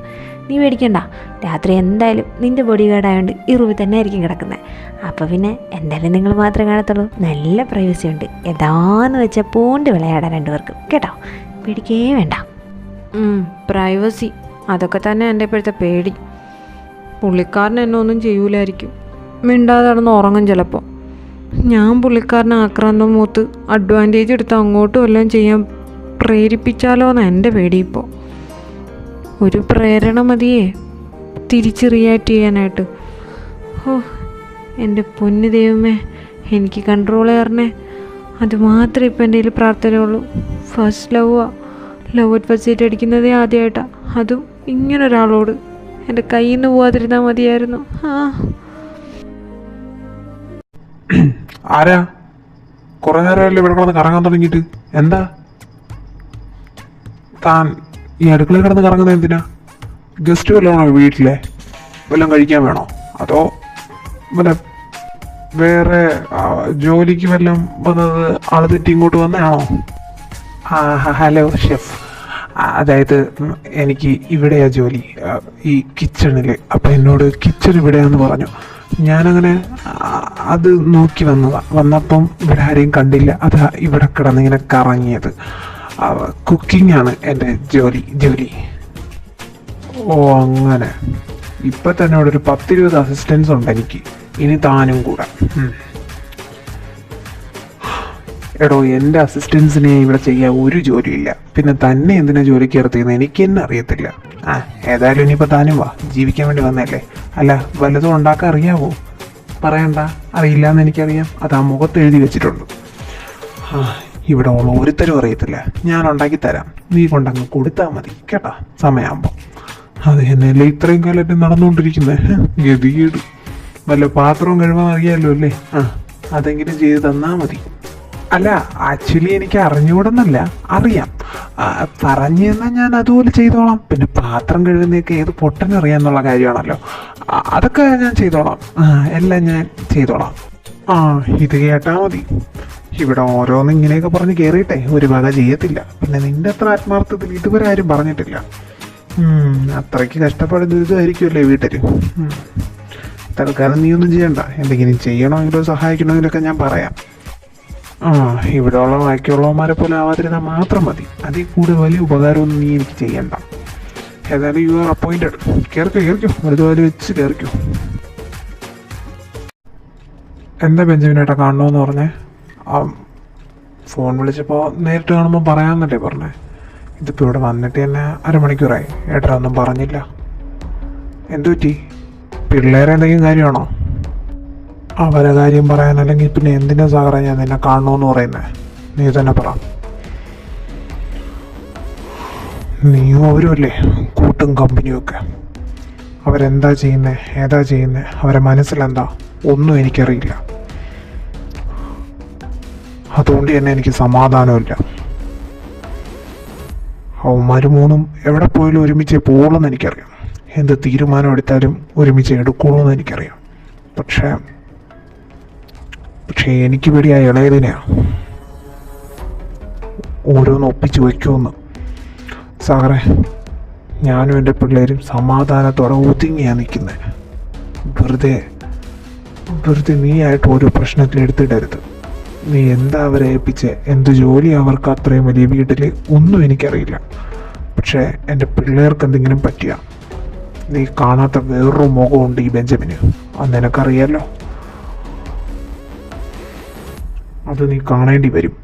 നീ പേടിക്കണ്ട, രാത്രി എന്തായാലും നിൻ്റെ ബോഡി ഗാർഡ് ആയതുകൊണ്ട് ഈ റൂമിൽ തന്നെ ആയിരിക്കും കിടക്കുന്നത്. അപ്പോൾ പിന്നെ എന്തായാലും നിങ്ങൾ മാത്രമേ കാണത്തുള്ളൂ. നല്ല പ്രൈവസി ഉണ്ട്, ഏതാന്ന് വെച്ചാൽ പൂണ്ട് വിളയാടാൻ രണ്ടുപേർക്കും കേട്ടോ, പേടിക്കേ വേണ്ട. പ്രൈവസി അതൊക്കെ തന്നെ എൻ്റെ ഇപ്പോഴത്തെ പേടി. പുള്ളിക്കാരൻ എന്നെ ഒന്നും ചെയ്യൂലായിരിക്കും, മിണ്ടാതെ നടന്ന് ഉറങ്ങും ചിലപ്പോൾ. ഞാൻ പുള്ളിക്കാരനെ ആക്രാന്തം മൂത്ത് അഡ്വാൻറ്റേജ് എടുത്ത് അങ്ങോട്ടും എല്ലാം ചെയ്യാൻ പ്രേരിപ്പിച്ചാലോ എന്ന് എൻ്റെ പേടി. ഇപ്പോൾ ഒരു പ്രേരണ മതിയേ തിരിച്ച് റിയാക്ട് ചെയ്യാനായിട്ട്. ഓ എൻ്റെ പൊന്നു ദൈവമേ, എനിക്ക് കൺട്രോൾ ചെയ്യണേ, അത് മാത്രമേ ഇപ്പം എൻ്റെ കയ്യിൽ പ്രാർത്ഥനയുള്ളൂ. First love at first sight അടിക്കുന്നതേ ആദ്യമായിട്ടാണ്, അതും ഇങ്ങനൊരാളോട്. എൻ്റെ കയ്യിൽ നിന്ന് പോവാതിരുന്നാൽ മതിയായിരുന്നു. ആരാ? കുറെ നേരമല്ലേ ഇവിടെ കിടന്ന് കറങ്ങാൻ തുടങ്ങിയിട്ട്? എന്താ താൻ ഈ അടുക്കളയിൽ കിടന്ന് കറങ്ങുന്നത് എന്തിനാ? ഗസ്റ്റ് വല്ലതാണോ വീട്ടിലെ? വല്ലതും കഴിക്കാൻ വേണോ? അതോ വല്ല വേറെ ജോലിക്ക് വല്ലതും വന്നത് ആള് തെറ്റി ഇങ്ങോട്ട് വന്നതാണോ? ഹലോ ഷെഫ്, അതായത് എനിക്ക് ഇവിടെയാ ജോലി, ഈ കിച്ചണിൽ. അപ്പം എന്നോട് കിച്ചൺ ഇവിടെയാന്ന് പറഞ്ഞു. ഞാനങ്ങനെ അത് നോക്കി വന്നപ്പം ഇവിടെ ആരെയും കണ്ടില്ല, അതാ ഇവിടെ കിടന്നിങ്ങനെ കറങ്ങിയത്. കുക്കിംഗ് ആണ് എൻ്റെ ജോലി. ഓ അങ്ങനെ. ഇപ്പം തന്നെ ഇവിടെ ഒരു 10-20 അസിസ്റ്റൻസ് ഉണ്ട് എനിക്ക്, ഇനി താനും കൂടെ. എടോ, എൻ്റെ അസിസ്റ്റൻസിനെ ഇവിടെ ചെയ്യാൻ ഒരു ജോലിയില്ല, പിന്നെ തന്നെ എന്തിനാ ജോലിക്ക് നിർത്തിയെന്ന് എനിക്ക് തന്നെ അറിയത്തില്ല. ഏതായാലും ഇനിയിപ്പോൾ താനും വാ, ജീവിക്കാൻ വേണ്ടി വന്നല്ലേ. അല്ല, വല്ലതും ഉണ്ടാക്കാൻ അറിയാവോ? പറയണ്ട, അറിയില്ല എന്ന് എനിക്കറിയാം, അത് ആ മുഖത്ത് എഴുതി വെച്ചിട്ടുണ്ട്. ഇവിടെ ഉള്ള ഒരുത്തരും അറിയത്തില്ല, ഞാൻ ഉണ്ടാക്കി തരാം, നീ കൊണ്ടങ്ങ് കൊടുത്താൽ മതി കേട്ടാ, സമയമാകുമ്പോൾ. അത് എന്നല്ലേ ഇത്രയും കാലം നടന്നുകൊണ്ടിരിക്കുന്നത്. ഗതികേട്. വല്ല പാത്രവും കഴുകാൻ അറിയാമല്ലോ അല്ലേ? അതെങ്കിലും ചെയ്ത് തന്നാൽ മതി. അല്ല, ആക്ച്വലി എനിക്ക് അറിഞ്ഞുകൂടെന്നല്ല, അറിയാം. പറഞ്ഞു തന്നാൽ ഞാൻ അതുപോലെ ചെയ്തോളാം. പിന്നെ പാത്രം കഴുകുന്നതൊക്കെ ഏത് പൊട്ടനറിയാന്നുള്ള കാര്യമാണല്ലോ, അതൊക്കെ ഞാൻ ചെയ്തോളാം. എല്ലാം ഞാൻ ചെയ്തോളാം. ഇത് കേട്ടാൽ മതി. ഇവിടെ ഓരോന്നും ഇങ്ങനെയൊക്കെ പറഞ്ഞ് കയറിയിട്ടെ ഒരു വക ചെയ്യത്തില്ല. പിന്നെ നിന്റെ അത്ര ആത്മാർത്ഥത്തിൽ ഇതുവരെ ആരും പറഞ്ഞിട്ടില്ല. അത്രയ്ക്ക് കഷ്ടപ്പാട് ഇതായിരിക്കുമല്ലേ വീട്ടിൽ. തൽക്കാലം നീ ഒന്നും ചെയ്യണ്ട, എന്തെങ്കിലും ചെയ്യണമെങ്കിലോ സഹായിക്കണമെങ്കിലൊക്കെ ഞാൻ പറയാം. ഇവിടെയുള്ള ബാക്കിയുള്ളവന്മാരെ പോലെ ആവാതിരുന്നാൽ മാത്രം മതി. അതിൽ കൂടുതൽ വലിയ ഉപകാരമൊന്നും നീ എനിക്ക് ചെയ്യണ്ട. ഏതായാലും യു ആർ അപ്പോയിൻറ്റഡ്. കയറിക്കോ, വലുതുപോലെ വെച്ച് കയറിക്കോ. എന്താ ബെഞ്ചമിനേട്ടാ കാണണമെന്ന് പറഞ്ഞേ? ഫോൺ വിളിച്ചപ്പോൾ നേരിട്ട് കാണുമ്പോൾ പറയാമെന്നല്ലേ പറഞ്ഞേ? ഇതിപ്പോൾ ഇവിടെ വന്നിട്ട് തന്നെ അരമണിക്കൂറായി, ഏട്ടാ ഒന്നും പറഞ്ഞില്ല. എന്തു പറ്റി? പിള്ളേരെ എന്തെങ്കിലും കാര്യമാണോ? അവരെ കാര്യം പറയാൻ, അല്ലെങ്കിൽ പിന്നെ എന്തിനാ സാറേ ഞാൻ നിന്നെ കാണണമെന്ന് പറയുന്നത്? നീ തന്നെ പറ. നീയും അവരും അല്ലേ കൂട്ടും കമ്പനിയും ഒക്കെ. അവരെന്താ ചെയ്യുന്നത്, ഏതാ ചെയ്യുന്നത്, അവരെ മനസ്സിലെന്താ ഒന്നും എനിക്കറിയില്ല. അതുകൊണ്ട് തന്നെ എനിക്ക് സമാധാനമില്ല. അവന്മാർ മൂന്നും എവിടെ പോയാലും ഒരുമിച്ച് പോകുള്ളൂ എനിക്കറിയാം. എന്ത് തീരുമാനം എടുത്താലും ഒരുമിച്ച് എടുക്കുള്ളൂ എന്ന് എനിക്കറിയാം. പക്ഷേ എനിക്ക് പേടിയാ ഇളയതിനെയാണ്. ഓരോന്ന് ഒപ്പിച്ച് വയ്ക്കുമെന്ന്. സാറേ, ഞാനും എൻ്റെ പിള്ളേരും സമാധാനത്തോടെ ഒതുങ്ങിയാണ് നിൽക്കുന്നത്. വെറുതെ നീ ആയിട്ട് ഓരോ പ്രശ്നത്തിൽ എടുത്തിടരുത്. നീ എന്താ അവരെ ഏൽപ്പിച്ച്, എന്ത് ജോലി അവർക്ക് അത്രയും വലിയ വീട്ടിൽ ഒന്നും എനിക്കറിയില്ല. പക്ഷേ എൻ്റെ പിള്ളേർക്ക് എന്തെങ്കിലും പറ്റിയ, നീ കാണാത്ത വേറൊരു മുഖമുണ്ട് ഈ ബെഞ്ചമിന്, അത് നിനക്കറിയാലോ. അത് നീ കാണേണ്ടി വരും.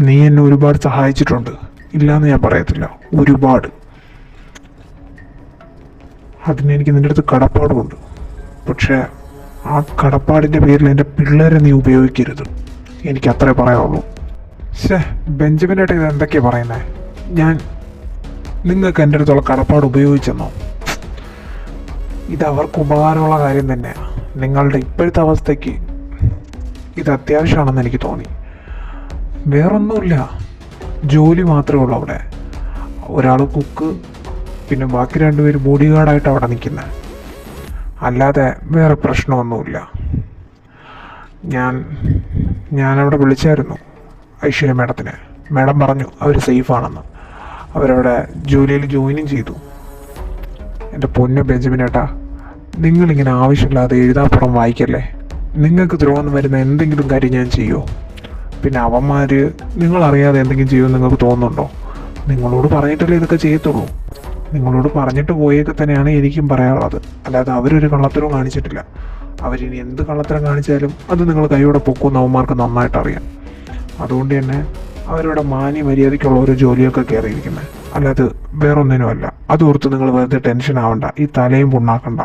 നീ എന്നെ ഒരുപാട് സഹായിച്ചിട്ടുണ്ട്, ഇല്ലയെന്ന് ഞാൻ പറയത്തില്ല, ഒരുപാട്. അതിനെനിക്ക് നിൻ്റെ അടുത്ത് കടപ്പാടുമുണ്ട്. പക്ഷേ ആ കടപ്പാടിൻ്റെ പേരിൽ എൻ്റെ പിള്ളേരെ നീ ഉപയോഗിക്കരുത്, എനിക്ക് അത്രേ പറയാനുള്ളൂ. ബെഞ്ചമിനായിട്ട് ഇത് എന്തൊക്കെയാണ് പറയുന്നത്? നിങ്ങൾക്ക് എൻ്റെ അടുത്തുള്ള കടപ്പാട് ഉപയോഗിച്ചെന്നോ? ഇത് അവർക്ക് ഉപകാരമുള്ള കാര്യം തന്നെയാണ്. നിങ്ങളുടെ ഇപ്പോഴത്തെ അവസ്ഥയ്ക്ക് ഇത് അത്യാവശ്യമാണെന്ന് എനിക്ക് തോന്നി. വേറൊന്നുമില്ല, ജോലി മാത്രമേ ഉള്ളൂ അവിടെ. ഒരാൾ കുക്ക്, പിന്നെ ബാക്കി 2 പേര് ബോഡി ഗാർഡായിട്ട് അവിടെ നിൽക്കുന്നത്. അല്ലാതെ വേറെ പ്രശ്നമൊന്നുമില്ല. ഞാനവിടെ വിളിച്ചായിരുന്നു, ഐശ്വര്യ മാഡത്തിന്. മാഡം പറഞ്ഞു അവർ സേഫാണെന്ന്. അവരവിടെ ജോലിയിൽ ജോയിനും ചെയ്തു. എൻ്റെ പൊന്നു ബെഞ്ചമിനേട്ടാ, നിങ്ങളിങ്ങനെ ആവശ്യമില്ലാതെ എഴുതാപ്പുറം വായിക്കല്ലേ. നിങ്ങൾക്ക് ദ്രോഹം വരുന്ന എന്തെങ്കിലും കാര്യം ഞാൻ ചെയ്യുമോ? പിന്നെ അവന്മാർ നിങ്ങളറിയാതെ എന്തെങ്കിലും ചെയ്യുമെന്ന് നിങ്ങൾക്ക് തോന്നുന്നുണ്ടോ? നിങ്ങളോട് പറഞ്ഞിട്ടല്ലേ ഇതൊക്കെ ചെയ്യത്തുള്ളൂ. നിങ്ങളോട് പറഞ്ഞിട്ട് പോയൊക്കെ തന്നെയാണ് എനിക്കും പറയാനുള്ളത്. അല്ലാതെ അവരൊരു കള്ളത്തരവും കാണിച്ചിട്ടില്ല. അവരിനി എന്ത് കള്ളത്തരം കാണിച്ചാലും അത് നിങ്ങൾ കൈയോടെ പൊക്കുമെന്ന് അവന്മാർക്ക് നന്നായിട്ട് അറിയാം. അതുകൊണ്ട് തന്നെ അവരുടെ മാന്യ മര്യാദയ്ക്കുള്ള ഒരു ജോലിയൊക്കെ കയറിയിരിക്കുന്നത്, അല്ലാതെ വേറൊന്നിനുമല്ല. അതോർത്ത് നിങ്ങൾ വെറുതെ ടെൻഷൻ ആവണ്ട, ഈ തലയും പുണ്ണാക്കണ്ട.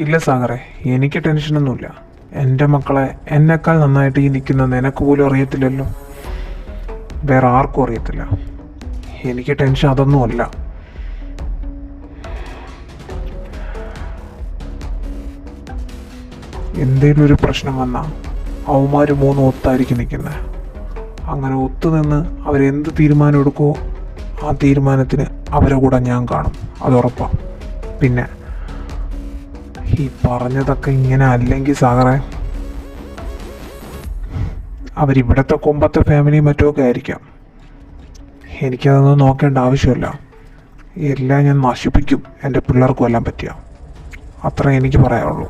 ഇല്ല സാഗറെ, എനിക്ക് ടെൻഷനൊന്നുമില്ല. എൻ്റെ മക്കളെ എന്നെക്കാൾ നന്നായിട്ട് ഈ നിൽക്കുന്ന നിനക്ക് പോലും അറിയത്തില്ലല്ലോ. വേറെ ആർക്കും അറിയത്തില്ല. എനിക്ക് ടെൻഷൻ അതൊന്നുമല്ല. എന്തേലും ഒരു പ്രശ്നം വന്നാൽ അവന്മാർ മൂന്നും ഒത്തായിരിക്കും നിൽക്കുന്നത്. അങ്ങനെ ഒത്തുനിന്ന് അവരെന്ത് തീരുമാനം എടുക്കുമോ ആ തീരുമാനത്തിന് അവരെ കൂടെ ഞാൻ കാണും, അതുറപ്പാണ്. പിന്നെ ഈ പറഞ്ഞതൊക്കെ ഇങ്ങനെ അല്ലെങ്കിൽ സാഗറെ, അവരിവിടുത്തെ കൊമ്പത്തെ ഫാമിലിയും മറ്റുമൊക്കെ ആയിരിക്കാം. എനിക്കതൊന്നും നോക്കേണ്ട ആവശ്യമില്ല. എല്ലാം ഞാൻ നശിപ്പിക്കും, എൻ്റെ പിള്ളേർക്കും എല്ലാം പറ്റിയ. അത്ര എനിക്ക് പറയാനുള്ളൂ.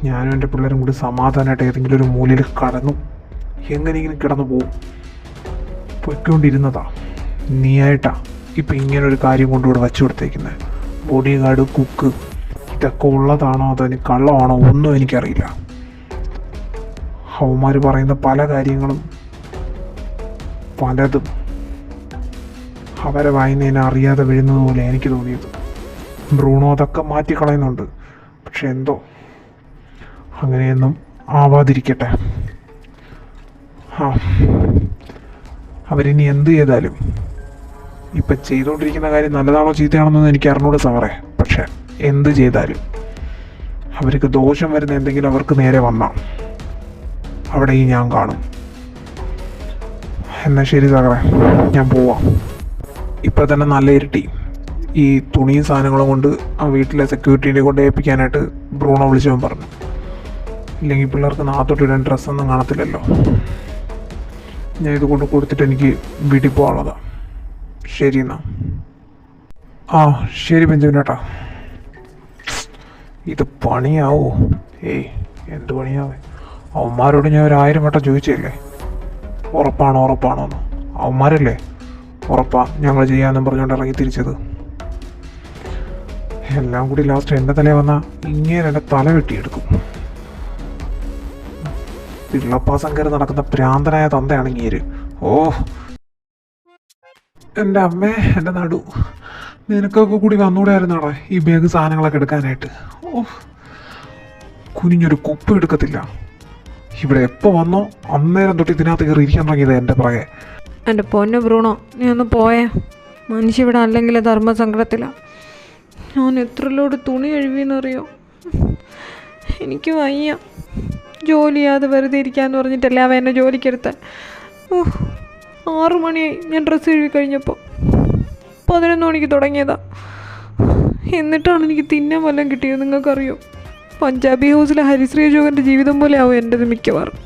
ഞാനും എൻ്റെ പിള്ളേരും കൂടി സമാധാനമായിട്ട് ഏതെങ്കിലും ഒരു മൂലയിൽ എങ്ങനെയെങ്കിലും കിടന്നു പോകും. പൊയ്ക്കൊണ്ടിരുന്നതാ. നീയായിട്ടാ ഇപ്പം ഇങ്ങനൊരു കാര്യം കൊണ്ടുകൂടെ വച്ചു കൊടുത്തേക്കുന്നത്. ബോഡി ഗാർഡ്, കുക്ക്, ഇതൊക്കെ ഉള്ളതാണോ അതോ ഇനി കള്ളമാണോ ഒന്നും എനിക്കറിയില്ല. അവന്മാർ പറയുന്ന പല കാര്യങ്ങളും പലതും അവരെ വായനേനെ അറിയാതെ വീഴുന്നത് പോലെ എനിക്ക് തോന്നിയത്. ബ്രൂണോ അതൊക്കെ മാറ്റിക്കളയുന്നുണ്ട്. പക്ഷെ എന്തോ അങ്ങനെയൊന്നും ആവാതിരിക്കട്ടെ. അവരിനി എന്ത് ചെയ്താലും ഇപ്പം ചെയ്തുകൊണ്ടിരിക്കുന്ന കാര്യം നല്ലതാണോ ചീത്തയാണെന്നൊന്നും എനിക്ക് അറിഞ്ഞൂടെ സാറേ. പക്ഷെ എന്ത് ചെയ്താലും അവർക്ക് ദോഷം വരുന്ന എന്തെങ്കിലും അവർക്ക് നേരെ വന്നാൽ അവിടെ ഞാൻ കാണും. എന്നാൽ ശരി സാറേ, ഞാൻ പോവാം. ഇപ്പം തന്നെ നല്ല ഇരുട്ടി. ഈ തുണിയും സാധനങ്ങളും കൊണ്ട് ആ വീട്ടിലെ സെക്യൂരിറ്റീനെ കൊണ്ട് ഏൽപ്പിക്കാനായിട്ട് ബ്രൂണോ വിളിച്ചവൻ പറഞ്ഞു. ഇല്ലെങ്കിൽ പിള്ളേർക്ക് നാത്തോട്ടിടാൻ ഡ്രസ്സൊന്നും കാണത്തില്ലല്ലോ. ഞാൻ ഇത് കൊണ്ട് കൊടുത്തിട്ട് എനിക്ക് വീട്ടിൽ പോകാനുള്ളതാണ്. ശരി എന്നാ. ശരി ബെഞ്ചമിനേട്ടാ. ഇത് പണിയാവോ? എന്ത് പണിയാവേ? അവന്മാരോട് ഞാൻ 1000 വട്ടം ചോദിച്ചില്ലേ ഉറപ്പാണോന്ന്. അവന്മാരല്ലേ ഉറപ്പാ ഞങ്ങൾ ചെയ്യാമെന്നും പറഞ്ഞുകൊണ്ട് ഇറങ്ങി തിരിച്ചത്. എല്ലാം കൂടി ലാസ്റ്റ് എൻ്റെ തലയിൽ വന്നാൽ ഇങ്ങനെ എൻ്റെ തല വെട്ടിയെടുക്കും. പിള്ളപ്പാസം കയറി നടക്കുന്ന ഭ്രാന്തനായ തന്തയാണ് ഇങ്ങേര്. എൻ്റെ അമ്മേ, എൻ്റെ നടു. നിനക്കൊക്കെ കൂടി വന്നൂടായിരുന്നാടാ ഈ ബാഗ് സാധനങ്ങളൊക്കെ എടുക്കാനായിട്ട്. കുനിഞ്ഞൊരു കുപ്പ എടുക്കത്തില്ല. ഇവിടെ എപ്പോൾ വന്നോ അന്നേരം തൊട്ട് ഇതിനകത്ത് കയറി ഇരിക്കാൻ തുടങ്ങിയത് എൻ്റെ പുറകെ. എൻ്റെ പൊന്നു ബ്രൂണോ, നീ ഒന്ന് പോയേ. മനുഷ്യ ഇവിടെ അല്ലെങ്കിൽ ധർമ്മസങ്കടത്തിലാണ്. ഞാൻ എത്ര ലോഡ് തുണി കഴുകിയെന്നറിയോ? എനിക്ക് വയ്യ. ജോലി ചെയ്യാതെ വെറുതെ ഇരിക്കാമെന്ന് പറഞ്ഞിട്ടല്ലേ അവൻ എന്നെ ജോലിക്കെടുത്ത. 6 മണിയായി ഞാൻ ഡ്രസ്സ് കഴുകി കഴിഞ്ഞപ്പോൾ. 11 മണിക്ക് തുടങ്ങിയതാ. എന്നിട്ടാണ് എനിക്ക് തിന്നാൻ വല്ലതും കിട്ടിയത്. നിങ്ങൾക്കറിയോ, പഞ്ചാബി ഹൗസിലെ ഹരിശ്രീ അശോകൻ്റെ ജീവിതം പോലെ ആവും എൻ്റെത് മിക്കവാറും.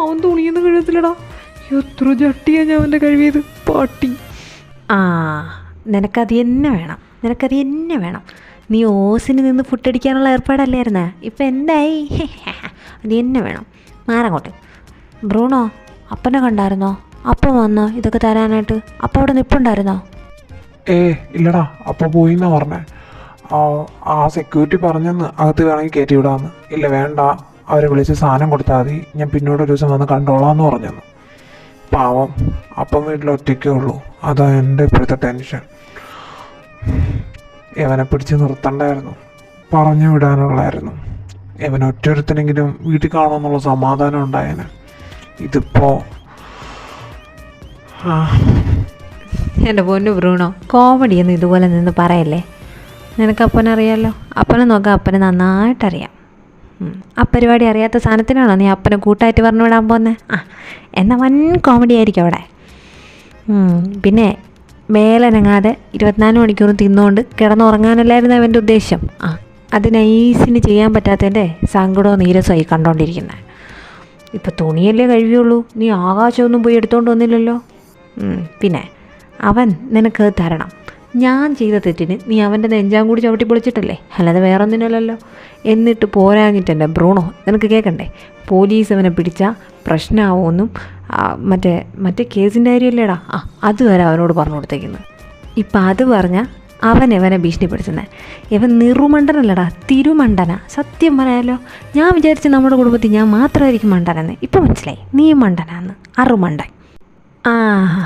അവൻ തുണിയൊന്നും കഴിയത്തില്ലടാ. എത്ര ചട്ടിയാണ് ഞാൻ അവൻ്റെ കഴിവിയത്, പാട്ടി. നിനക്കത് തന്നെ വേണം. നീ ഓസിന് നിന്ന് ഫുഡടിക്കാനുള്ള ഏർപ്പാടല്ലായിരുന്നേ, ഇപ്പം എന്തായി? അത് തന്നെ വേണം. മാറങ്ങോട്ട്. ബ്രൂണോ, അപ്പനെ കണ്ടായിരുന്നോ? അപ്പം വന്നോ ഇതൊക്കെ തരാനായിട്ട്? അപ്പം അവിടെ നിൽപ്പുണ്ടായിരുന്നോ? ഇല്ലടാ, അപ്പം പോയിന്നാ പറഞ്ഞേ. ആ സെക്യൂരിറ്റി പറഞ്ഞെന്ന് അകത്ത് വേണമെങ്കിൽ കയറ്റി വിടാമെന്ന്. ഇല്ല വേണ്ട, അവരെ വിളിച്ച് സാധനം കൊടുത്താൽ മതി, ഞാൻ പിന്നോട് ഒരു ദിവസം വന്ന് കണ്ടോളാമെന്ന് പറഞ്ഞെന്ന്. പാവം, അപ്പം വീട്ടിൽ ഒറ്റയ്ക്കേ ഉള്ളൂ. അതാ എൻ്റെ ഇപ്പോഴത്തെ ടെൻഷൻ. ഇവനെ പിടിച്ച് നിർത്തണ്ടായിരുന്നു, പറഞ്ഞു വിടാനുള്ളായിരുന്നു. ഇവൻ ഒറ്റൊരുത്തനെങ്കിലും വീട്ടിൽ കാണുമെന്നുള്ള സമാധാനം ഉണ്ടായേനെ. ഇതിപ്പോൾ എൻ്റെ പൊന്നു ബ്രൂണോ, കോമഡിയൊന്നും ഇതുപോലെ നിന്ന് പറയല്ലേ. നിനക്ക് അപ്പനറിയാമല്ലോ. അപ്പനെ നോക്കാം, അപ്പനെ നന്നായിട്ടറിയാം. ആ പരിപാടി അറിയാത്ത സാധനത്തിനാണോ നീ അപ്പനെ കൂട്ടായിട്ട് പറഞ്ഞു വിടാൻ പോകുന്നത്? എന്നാൽ വൻ കോമഡി ആയിരിക്കും അവിടെ. പിന്നെ മേലനങ്ങാതെ 24 മണിക്കൂറും തിന്നുകൊണ്ട് കിടന്നുറങ്ങാനല്ലായിരുന്നു അവൻ്റെ ഉദ്ദേശം. അത് നൈസിന് ചെയ്യാൻ പറ്റാത്തതിൻ്റെ സങ്കടവും നീരസമായി കണ്ടുകൊണ്ടിരിക്കുന്നത്. ഇപ്പം തുണിയല്ലേ കഴുകിയുള്ളൂ, നീ ആകാശമൊന്നും പോയി എടുത്തോണ്ട് വന്നില്ലല്ലോ. പിന്നെ അവൻ നിനക്ക് തരണം. ഞാൻ ചെയ്ത തെറ്റിന് നീ അവൻ്റെ നെഞ്ചാൻ കൂടി ചവിട്ടി പൊളിച്ചിട്ടല്ലേ, അല്ലാതെ വേറെ ഒന്നിനല്ലല്ലോ. എന്നിട്ട് പോരാങ്ങിട്ടെൻ്റെ ബ്രൂണോ, നിനക്ക് കേൾക്കണ്ടേ, പോലീസ് അവനെ പിടിച്ചാൽ പ്രശ്നമാവുമെന്നും മറ്റേ കേസിൻ്റെ കാര്യമല്ലേടാ, അതുവരെ അവനോട് പറഞ്ഞു കൊടുത്തേക്കുന്നു. ഇപ്പം അത് പറഞ്ഞാൽ അവൻ ഇവനെ ഭീഷണിപ്പെടുത്തുന്നത്. ഇവൻ നിറുമണ്ടനല്ലടാ, തിരുമണ്ടന. സത്യം പറയാലോ, ഞാൻ വിചാരിച്ച് നമ്മുടെ കുടുംബത്തിൽ ഞാൻ മാത്രമായിരിക്കും മണ്ടനെന്ന്. ഇപ്പം മനസ്സിലായി, നീ മണ്ടനാന്ന്, അറുമണ്ടൻ.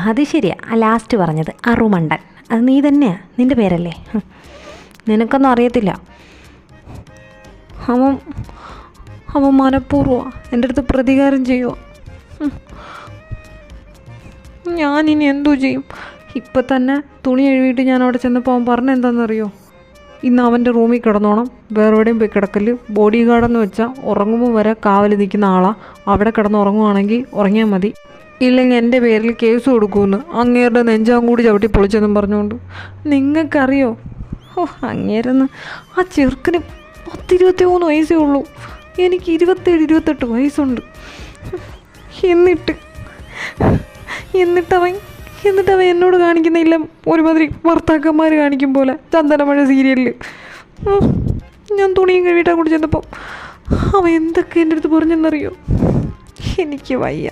അത് ശരിയാ, ലാസ്റ്റ് പറഞ്ഞത് അറുമണ്ടൻ, അത് നീ തന്നെയാ, നിൻ്റെ പേരല്ലേ. നിനക്കൊന്നും അറിയത്തില്ല. അവൻ മനഃപൂർവ്വമാണ് എൻ്റെ അടുത്ത് പ്രതികാരം ചെയ്യുക. ഞാനിനി എന്തോ ചെയ്യും? ഇപ്പം തന്നെ തുണി എഴുതിയിട്ട് ഞാൻ അവിടെ ചെന്നപ്പോൾ അവൻ പറഞ്ഞെന്താണെന്നറിയോ? ഇന്ന് അവൻ്റെ റൂമിൽ കിടന്നോണം, വേറെ എവിടെയും പോയി കിടക്കല്. ബോഡി ഗാർഡെന്ന് വെച്ചാൽ ഉറങ്ങുമ്പോൾ വരെ കാവൽ നിൽക്കുന്ന ആളാണ്. അവിടെ കിടന്ന് ഉറങ്ങുവാണെങ്കിൽ ഉറങ്ങിയാൽ മതി, ഇല്ലെങ്കിൽ എൻ്റെ പേരിൽ കേസ് കൊടുക്കുമെന്ന് അങ്ങേരുടെ നെഞ്ചാൻ കൂടി ചവിട്ടി പൊളിച്ചെന്നും പറഞ്ഞുകൊണ്ട്. നിങ്ങൾക്കറിയോ, അങ്ങേരെന്ന് ആ ചെറുക്കന് 10-23 വയസ്സേ ഉള്ളൂ. എനിക്ക് 27-28 വയസ്സുണ്ട്. എന്നിട്ടവൻ എന്നോട് കാണിക്കുന്നില്ല ഒരുമാതിരി ഭർത്താക്കന്മാർ കാണിക്കും പോലെ, ചന്ദനമഴ സീരിയലിൽ. ഞാൻ തുണിയും കഴുകിയിട്ടാണ് കൂടി ചെന്നപ്പോൾ അവൻ എന്തൊക്കെ എൻ്റെ അടുത്ത് പറഞ്ഞെന്നറിയോ? എനിക്ക് വയ്യ,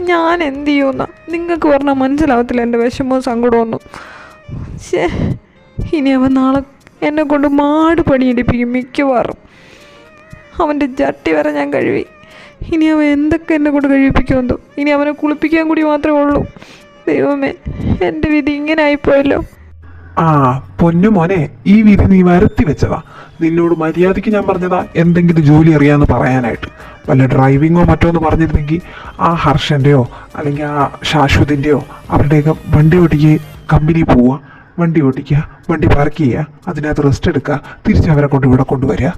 ഞാൻ എന്ത് ചെയ്യുമെന്നാ നിങ്ങൾക്ക് പറഞ്ഞാൽ മനസ്സിലാവത്തില്ല എൻ്റെ വിഷമവും സങ്കടമൊന്നും. ഇനി അവൻ നാളെ എന്നെ കൊണ്ട് മാട് പണിയെടുപ്പിക്കും മിക്കവാറും. അവൻ്റെ ചട്ടി വരെ ഞാൻ കഴുകി. ഇനി അവൻ എന്തൊക്കെ എന്നെ കൊണ്ട് കഴിപ്പിക്കുമെന്തോ. ഇനി അവനെ കുളിപ്പിക്കാൻ കൂടി മാത്രമേ ഉള്ളൂ. ദൈവമേ, എൻ്റെ വിധി ഇങ്ങനെ ആയിപ്പോയല്ലോ. പൊന്നു മോനെ, ഈ വിധി നീ വരുത്തി വെച്ചതാ. നിന്നോട് മര്യാദയ്ക്ക് ഞാൻ പറഞ്ഞതാ എന്തെങ്കിലും ജോലി അറിയാമെന്ന് പറയാനായിട്ട്. വല്ല ഡ്രൈവിങ്ങോ മറ്റോ എന്ന് പറഞ്ഞിരുന്നെങ്കിൽ ആ ഹർഷൻ്റെയോ അല്ലെങ്കിൽ ആ ശാശ്വതിൻ്റെയോ അവരുടെയൊക്കെ വണ്ടി ഓടിക്കുക, കമ്പനി പോവുക, വണ്ടി ഓടിക്കുക, വണ്ടി പാർക്ക് ചെയ്യുക, അതിനകത്ത് റെസ്റ്റ് എടുക്കുക, തിരിച്ച് അവരെ കൊണ്ട് ഇവിടെ കൊണ്ടുവരിക,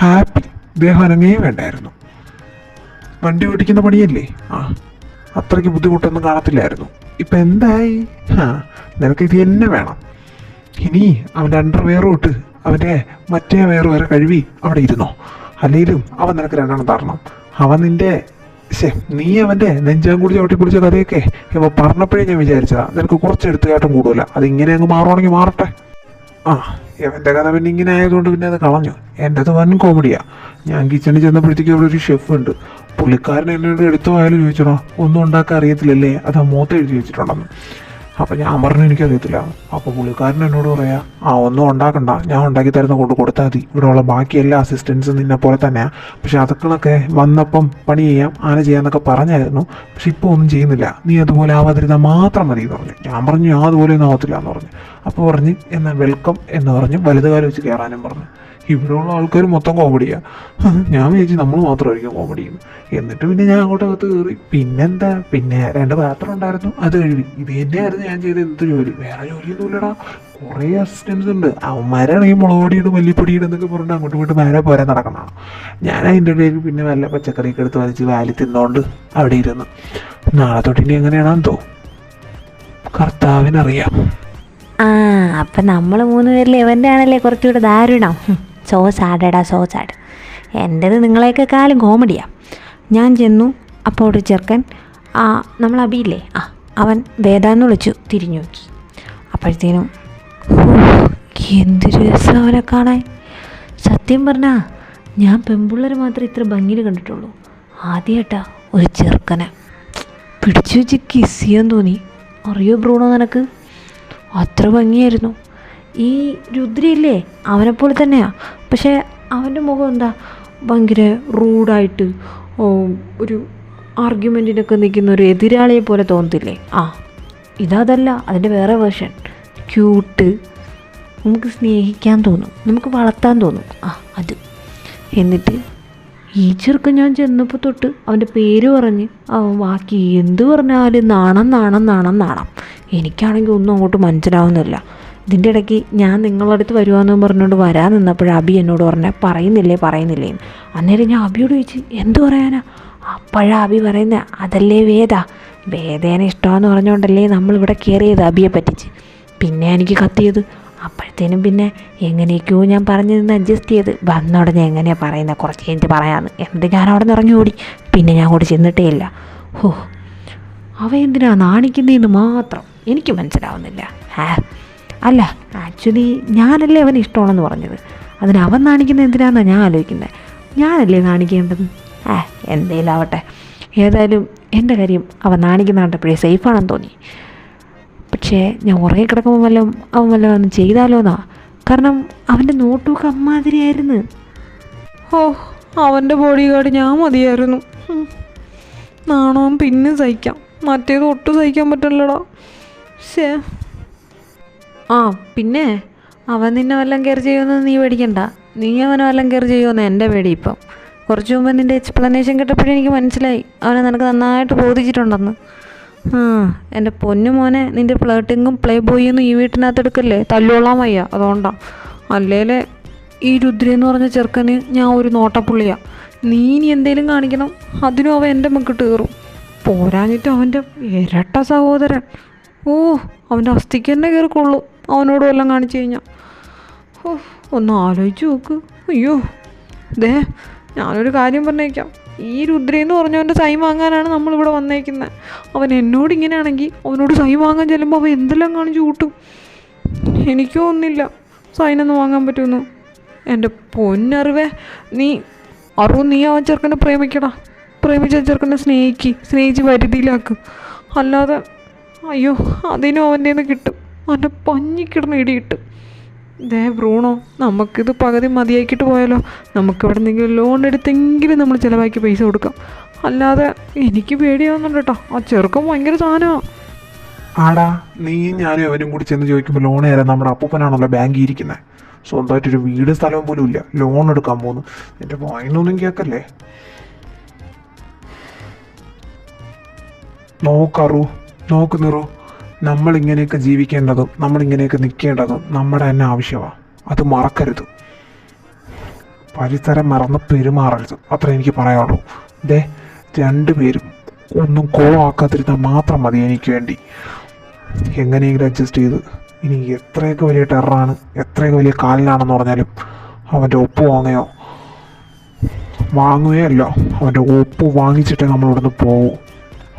ഹാപ്പി. ദേഹം അനങ്ങേ വേണ്ടായിരുന്നു. വണ്ടി ഓടിക്കുന്ന പണിയല്ലേ, അത്രയ്ക്ക് ബുദ്ധിമുട്ടൊന്നും കാണത്തില്ലായിരുന്നു. ഇപ്പം എന്തായി? നിനക്ക് ഇത് തന്നെ വേണം. ഇനി അവൻ്റെ അണ്ടർവെയറും ഇട്ട് അവൻ്റെ മറ്റേ വെയറ് വരെ കഴുകി അവിടെ ഇരുന്നോ. അല്ലെങ്കിലും അവൻ നിനക്ക് 2 തരണം. അവൻ നിൻ്റെ നീ അവൻ്റെ നെഞ്ചാൻ കൂടി ചവിട്ടി പിടിച്ച കഥയൊക്കെ ഇവ പറഞ്ഞപ്പോഴേ ഞാൻ വിചാരിച്ചതാ നിനക്ക് കുറച്ച് എടുത്തുകാട്ടും കൂടുതല. അതിങ്ങനെ അങ്ങ് മാറുവാണെങ്കിൽ മാറട്ടെ. ഇവൻ്റെ കഥ പിന്നെ ഇങ്ങനെ ആയതുകൊണ്ട് പിന്നെ അത് കളഞ്ഞു. എൻ്റെത് വൻ കോമഡിയാ. ഞാൻ കിച്ചണിൽ ചെന്നപ്പോഴത്തേക്കും അവിടെ ഒരു ഷെഫ് ഉണ്ട്. പുള്ളിക്കാരൻ എന്നോട് എടുത്തു പോയാലും ചോദിച്ചോടാ, ഒന്നും ഉണ്ടാക്കാൻ അറിയത്തില്ലല്ലേ, അത് മൂത്ത് എഴുതി വെച്ചിട്ടുണ്ടെന്ന്. അപ്പം ഞാൻ പറഞ്ഞു എനിക്കറിയത്തില്ല. അപ്പോൾ പുള്ളിക്കാരൻ എന്നോട് പറയാ, ഒന്നും ഉണ്ടാക്കണ്ട, ഞാൻ ഉണ്ടാക്കി തരുന്ന കൊണ്ട് കൊടുത്താൽ മതി, ഇവിടെയുള്ള ബാക്കി എല്ലാ അസിസ്റ്റൻസും നിന്നെ പോലെ തന്നെയാണ്. പക്ഷെ അതൊക്കെ വന്നപ്പം പണി ചെയ്യാം, ചെയ്യാന്നൊക്കെ പറഞ്ഞായിരുന്നു. പക്ഷെ ഇപ്പോൾ ഒന്നും ചെയ്യുന്നില്ല, നീ അതുപോലെ ആവാതിരുന്നാൽ മാത്രം മതി എന്ന് പറഞ്ഞു. ഞാൻ പറഞ്ഞു അതുപോലെ ഒന്നും ആവത്തില്ല എന്ന് പറഞ്ഞു. അപ്പോൾ പറഞ്ഞ് എന്നാൽ വെൽക്കം എന്ന് പറഞ്ഞ് വലുതുകാലം വെച്ച് കയറാനും പറഞ്ഞു. ഇവിടെയുള്ള ആൾക്കാർ മൊത്തം കോമഡിയാണ്. ഞാൻ വിചാരിച്ചു നമ്മൾ മാത്രമായിരിക്കും കോമഡി ചെയ്യുന്നു. എന്നിട്ട് പിന്നെ ഞാൻ അങ്ങോട്ടകത്ത് കയറി. പിന്നെന്താ, പിന്നെ 2 പാത്രം ഉണ്ടായിരുന്നു, അത് കഴുകി. ഇത് തന്നെയായിരുന്നു ഞാൻ ചെയ്ത എന്ത് ജോലി. വേറെ ജോലിയൊന്നും ഇല്ലടാ. കുറേ അസിസ്റ്റൻസ് ഉണ്ട്. അവന്മാരാണെങ്കിൽ മുളകൊടിയിടും മല്ലിപ്പൊടിയിടും എന്നൊക്കെ പറഞ്ഞിട്ട് അങ്ങോട്ട് പോയിട്ട് മേലെ പോരാൻ നടക്കണം. ഞാൻ അതിൻ്റെ ഇടയിൽ പിന്നെ വല്ല പച്ചക്കറിയൊക്കെ എടുത്ത് വലിച്ച് വാലി തിന്നോണ്ട് അവിടെ ഇരുന്നു. നാളെ തൊട്ടിനി എങ്ങനെയാണെന്ന് തോന്നും, കർത്താവിനറിയാം. അപ്പം നമ്മൾ 3 പേരിൽ ഇവൻ്റെ ആണല്ലേ കുറച്ചുകൂടെ ദാരുണം. സോ സാഡടാ, സോ സാഡ്. എൻ്റേത് നിങ്ങളെയൊക്കെ കാലം കോമഡിയാണ്. ഞാൻ ചെന്നു, അപ്പോൾ ഒരു ചെറുക്കൻ, നമ്മൾ അബിയില്ലേ, അവൻ വേദാന്ന് വിളിച്ചു, തിരിഞ്ഞു നോക്കി. അപ്പോഴത്തേനും എന്തൊരു രസം അവനെ കാണാൻ. സത്യം പറഞ്ഞാൽ ഞാൻ പെൺപിള്ളേർ മാത്രമേ ഇത്ര ഭംഗിയിൽ കണ്ടിട്ടുള്ളൂ. ആദ്യമായിട്ടാ ഒരു ചെറുക്കനെ പിടിച്ചു വെച്ച് കിസ് ചെയ്യാൻ തോന്നി. അറിയോ ബ്രൂണോ നിനക്ക്? അത്ര ഭംഗിയായിരുന്നു. ഈ രുദ്രയില്ലേ, അവനെപ്പോലെ തന്നെയാണ്. പക്ഷേ അവൻ്റെ മുഖം എന്താ ഭയങ്കര റൂഡായിട്ട്, ഒരു ആർഗ്യുമെൻറ്റിനൊക്കെ നിൽക്കുന്ന ഒരു എതിരാളിയെ പോലെ തോന്നത്തില്ലേ? ഇതല്ല, അതിൻ്റെ വേറെ വേർഷൻ. ക്യൂട്ട്, നമുക്ക് സ്നേഹിക്കാൻ തോന്നും, നമുക്ക് വളർത്താൻ തോന്നും. അത്. എന്നിട്ട് ഈ ചെറുക്കൻ ഞാൻ ചെന്നപ്പോൾ തൊട്ട് അവൻ്റെ പേര് പറഞ്ഞ് അവൻ ബാക്കി എന്ത് പറഞ്ഞാലും നാണം. എനിക്കാണെങ്കിൽ ഒന്നും അങ്ങോട്ട് മനസ്സിലാവുന്നില്ല. ഇതിൻ്റെ ഇടയ്ക്ക് ഞാൻ നിങ്ങളുടെ അടുത്ത് വരുവാന്ന് പറഞ്ഞുകൊണ്ട് വരാൻ നിന്നപ്പോൾ അബി എന്നോട് പറഞ്ഞാൽ പറയുന്നില്ലേ. അന്നേരം ഞാൻ അബിയോട് ചോദിച്ചു എന്ത് പറയാനാ? അപ്പോഴാ അബി പറയുന്നത്, അതല്ലേ വേദേനെ ഇഷ്ടമാണെന്ന് പറഞ്ഞുകൊണ്ടല്ലേ നമ്മളിവിടെ കയറിയത് അബിയെ പറ്റിച്ച്. പിന്നെ എനിക്ക് കത്തിയത് അപ്പോഴത്തേനും പിന്നെ എങ്ങനെയൊക്കെയോ ഞാൻ പറഞ്ഞു നിന്ന് അഡ്ജസ്റ്റ് ചെയ്ത് വന്ന ഉടനെ എങ്ങനെയാണ് പറയുന്നത്, കുറച്ച് കഴിഞ്ഞിട്ട് പറയാമെന്ന്. എന്നിട്ട് ഞാൻ അവിടെ നിന്ന് ഇറങ്ങി ഓടി. പിന്നെ ഞാൻ കൂടി ചെന്നിട്ടേ ഇല്ല. ഓ, അവ എന്തിനാ നാണിക്കുന്നതെന്ന് മാത്രം എനിക്ക് മനസ്സിലാവുന്നില്ല. അല്ല, ആക്ച്വലി ഞാനല്ലേ അവന് ഇഷ്ടമാണെന്ന് പറഞ്ഞത്. അതിന് അവൻ നാണിക്കുന്നത് എന്തിനാണെന്നാണ് ഞാൻ ആലോചിക്കുന്നത്. ഞാനല്ലേ നാണിക്കേണ്ടത്? എന്തേലും ആവട്ടെ. ഏതായാലും എൻ്റെ കാര്യം അവൻ നാണിക്കുന്ന കണ്ടപ്പോഴേ സേഫാണെന്ന് തോന്നി. പക്ഷേ ഞാൻ ഉറങ്ങി കിടക്കുമ്പോൾ അവൻ വല്ലതും ചെയ്താലോന്നാ. കാരണം അവൻ്റെ നോട്ടൊക്കെ അമ്മാതിരിയായിരുന്നു. ഓ, അവൻ്റെ ബോഡി ഗാർഡ് ഞാൻ മതിയായിരുന്നു. നാണവും പിന്നെ സഹിക്കാം, മറ്റേത് ഒട്ടും സഹിക്കാൻ പറ്റില്ലടാ. ശേ. പിന്നെ അവൻ നിന്നെ വല്ലതും കെയർ ചെയ്യുമെന്ന് നീ പേടിക്കണ്ട. നീ അവനെ വല്ലതും കെയർ ചെയ്യുമെന്ന് എൻ്റെ പേടി. ഇപ്പം കുറച്ച് മുമ്പ് നിൻ്റെ എക്സ്പ്ലനേഷൻ കേട്ടപ്പോഴേ എനിക്ക് മനസ്സിലായി അവനെ നിനക്ക് നന്നായിട്ട് ബോധിച്ചിട്ടുണ്ടെന്ന്. എൻ്റെ പൊന്നു മോനെ, നിൻ്റെ ഫ്ലേട്ടിങ്ങും പ്ലേ ബോയിയൊന്നും ഈ വീട്ടിനകത്ത് എടുക്കല്ലേ, തല്ലുകൊള്ളാൻ വയ്യ. അതുകൊണ്ടാണ്. അല്ലേലെ ഈ രുദ്ര എന്ന് പറഞ്ഞ ചെറുക്കന് ഞാൻ ഒരു നോട്ടപ്പുള്ളിയാണ്. നീ ഇനി എന്തേലും കാണിക്കണം, അതിനും അവൻ എൻ്റെ മക്കിട്ട് കയറും. പോരാഞ്ഞിട്ട് അവൻ്റെ ഇരട്ട സഹോദരൻ, അവൻ്റെ അസ്ഥിക്ക് തന്നെ കയറിക്കൊള്ളൂ അവനോട് വല്ലതും കാണിച്ചു കഴിഞ്ഞാൽ. ഒന്ന് ആലോചിച്ച് നോക്ക്. അയ്യോ, ഞാനൊരു കാര്യം പറഞ്ഞേക്കാം. ഈ രുദ്രയെന്ന് പറഞ്ഞവൻ്റെ സൈൻ വാങ്ങാനാണ് നമ്മളിവിടെ വന്നേക്കുന്നത്. അവൻ എന്നോട് ഇങ്ങനെയാണെങ്കിൽ അവനോട് സൈൻ വാങ്ങാൻ ചെല്ലുമ്പോൾ അവൻ എന്തെല്ലാം കാണിച്ചു കൂട്ടും. എനിക്കും ഒന്നില്ല സൈനൊന്നും വാങ്ങാൻ പറ്റുമെന്ന്. എൻ്റെ പൊന്നറിവേ, നീ അവൻ ചെറുക്കനെ പ്രേമിക്കടാ. പ്രേമിച്ച ചെറുക്കനെ സ്നേഹിച്ച് വരുതിയിലാക്ക്. അല്ലാതെ അയ്യോ, അതിനും അവൻ്റെ നിന്ന് കിട്ടും. അവൻ്റെ പഞ്ഞിക്കിടന്ന് ഇടി കിട്ടും. ബ്രൂണോ, നമുക്കിത് പകുതി മതിയാക്കിയിട്ട് പോയാലോ? നമുക്കിവിടെ എന്തെങ്കിലും ലോൺ എടുത്തെങ്കിലും നമ്മൾ ചിലവാക്കി പൈസ കൊടുക്കാം. അല്ലാതെ എനിക്ക് പേടിയാവുന്നുണ്ട് കേട്ടോ. ആ ചെറുക്കം ഭയങ്കര സാധനമാണ്. ആടാ, നീ ഞാനും അവനും കൂടി ചെന്ന് ചോദിക്കുമ്പോൾ ലോൺ തരാൻ നമ്മുടെ അപ്പൂപ്പനാണല്ലോ ബാങ്കിൽ ഇരിക്കുന്നത്. സ്വന്തമായിട്ടൊരു വീട് സ്ഥലവും പോലും ഇല്ല, ലോൺ എടുക്കാൻ പോകുന്നു. എൻ്റെ വായിന്നൊന്നും കേൾക്കല്ലേ. നോക്ക് നിറു, നമ്മളിങ്ങനെയൊക്കെ ജീവിക്കേണ്ടതും നമ്മളിങ്ങനെയൊക്കെ നിൽക്കേണ്ടതും നമ്മുടെ തന്നെ ആവശ്യമാണ്. അത് മറക്കരുത്. പരിസരം മറന്ന് പെരുമാറരുത്, അത്ര എനിക്ക് പറയാനുള്ളൂ. രണ്ടുപേരും ഒന്നും കോളാക്കാതിരുന്നാൽ മാത്രം മതി എനിക്ക് വേണ്ടി. എങ്ങനെയെങ്കിലും അഡ്ജസ്റ്റ് ചെയ്ത്, ഇനി എത്രയൊക്കെ വലിയ ടെററാണ്, എത്രയൊക്കെ വലിയ കാലിലാണെന്ന് പറഞ്ഞാലും അവൻ്റെ ഒപ്പ് വാങ്ങുകയല്ലോ, അവൻ്റെ ഒപ്പ് വാങ്ങിച്ചിട്ടേ നമ്മളിവിടുന്ന് പോകൂ.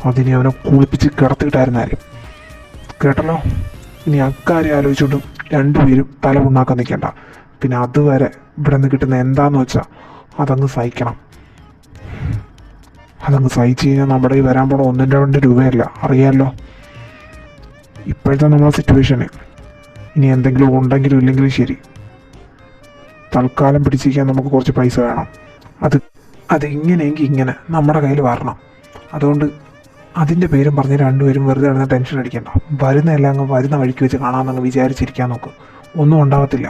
അതിനെ അവനെ കുളിപ്പിച്ച് കിടത്തിയിട്ടായിരുന്നാലും കേട്ടല്ലോ. ഇനി അക്കാര്യം ആലോചിച്ചുകൊണ്ടും രണ്ടുപേരും തല ഉണ്ടാക്കാൻ നിൽക്കേണ്ട. പിന്നെ അതുവരെ ഇവിടെ നിന്ന് കിട്ടുന്ന എന്താന്ന് വെച്ചാൽ അതങ്ങ് സഹിക്കണം. അതങ്ങ് സഹിച്ച് കഴിഞ്ഞാൽ നമ്മുടെ ഈ വരാൻ പോണ 1-2 രൂപയല്ല, അറിയാമല്ലോ ഇപ്പോഴത്തെ നമ്മളെ സിറ്റുവേഷന്. ഇനി എന്തെങ്കിലും ഉണ്ടെങ്കിലും ഇല്ലെങ്കിലും ശരി, തൽക്കാലം പിടിച്ചിരിക്കാൻ നമുക്ക് കുറച്ച് പൈസ വേണം. അത് ഇങ്ങനെയെങ്കിൽ ഇങ്ങനെ നമ്മുടെ കയ്യിൽ വരണം. അതുകൊണ്ട് അതിൻ്റെ പേരും പറഞ്ഞ് രണ്ടുപേരും വെറുതെ കിടന്ന് ടെൻഷൻ അടിക്കേണ്ട. വരുന്നതെല്ലാം അങ്ങ് വരുന്ന വഴിക്ക് വെച്ച് കാണാമെന്നങ്ങ് വിചാരിച്ചിരിക്കാൻ നോക്ക്. ഒന്നും ഉണ്ടാവത്തില്ല.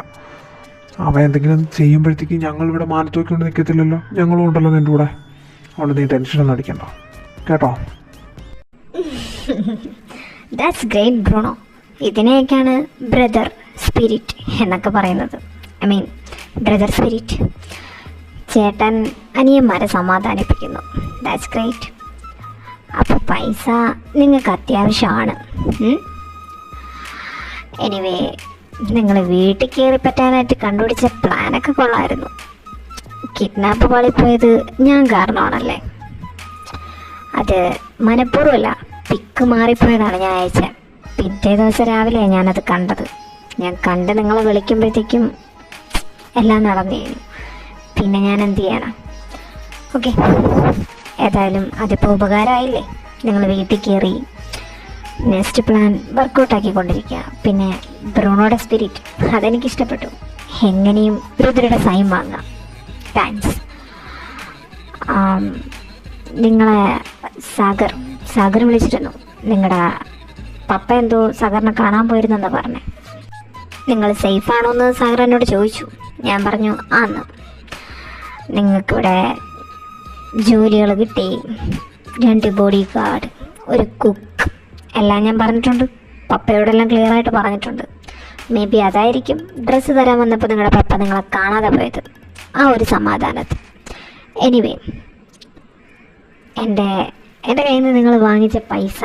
അവ എന്തെങ്കിലും ചെയ്യുമ്പോഴത്തേക്ക് ഞങ്ങളിവിടെ മാനത്തോക്കൊണ്ട് നിൽക്കത്തില്ലല്ലോ, ഞങ്ങളും ഉണ്ടല്ലോ നിൻ്റെ കൂടെ. അതുകൊണ്ട് നീ ടെൻഷനൊന്നും അടിക്കണ്ട കേട്ടോ. That's great Bruno. ഇതിനെയൊക്കെയാണ് ബ്രദർ സ്പിരിറ്റ് എന്നൊക്കെ പറയുന്നത്. Brother spirit. ചേട്ടൻ അനിയന്മാരെ സമാധാനിപ്പിക്കുന്നു. That's great. അപ്പോൾ പൈസ നിങ്ങൾക്ക് അത്യാവശ്യമാണ്. എനിവേ, നിങ്ങൾ വീട്ടിൽ കയറി പറ്റാനായിട്ട് കണ്ടുപിടിച്ച പ്ലാനൊക്കെ കൊള്ളായിരുന്നു. കിഡ്നാപ്പ് പാളിപ്പോയത് ഞാൻ കാരണമാണല്ലേ? അത് മനഃപൂർവ്വമല്ല, പിക്ക് മാറിപ്പോയതാണ് ഞാൻ അയച്ചത്. പിറ്റേ ദിവസം രാവിലെ ഞാനത് കണ്ടത്. ഞാൻ കണ്ട് നിങ്ങളെ വിളിക്കുമ്പോഴത്തേക്കും എല്ലാം നടന്നു കഴിഞ്ഞു. പിന്നെ ഞാൻ എന്ത് ചെയ്യണം? ഓക്കെ, ഏതായാലും അതിപ്പോൾ ഉപകാരമായില്ലേ? നിങ്ങൾ വീട്ടിൽ കയറി നെക്സ്റ്റ് പ്ലാൻ വർക്കൗട്ടാക്കിക്കൊണ്ടിരിക്കുക. പിന്നെ ബ്രൂണോയുടെ സ്പിരിറ്റ് അതെനിക്കിഷ്ടപ്പെട്ടു. എങ്ങനെയും രുദ്രയുടെ സൈൻ വാങ്ങാം. താങ്ക്സ്. നിങ്ങളെ സാഗർ വിളിച്ചിരുന്നു. നിങ്ങളുടെ പപ്പ എന്തോ സാഗറിനെ കാണാൻ പോയിരുന്നെന്നാണ് പറഞ്ഞത്. നിങ്ങൾ സേഫാണോ എന്ന് സാഗർ എന്നോട് ചോദിച്ചു. ഞാൻ പറഞ്ഞു ആന്ന്. നിങ്ങൾക്കിവിടെ ജോലികൾ കിട്ടി, 2 ബോഡി ഗാർഡ്, ഒരു കുക്ക്, എല്ലാം ഞാൻ പറഞ്ഞിട്ടുണ്ട്. പപ്പയോടെല്ലാം ക്ലിയർ ആയിട്ട് പറഞ്ഞിട്ടുണ്ട്. മേ ബി അതായിരിക്കും ഡ്രസ്സ് തരാൻ വന്നപ്പോൾ നിങ്ങളുടെ പപ്പ നിങ്ങളെ കാണാതെ പോയത്, ആ ഒരു സമാധാനത്തിൽ. എനിവേ, എൻ്റെ കയ്യിൽ നിന്ന് നിങ്ങൾ വാങ്ങിച്ച പൈസ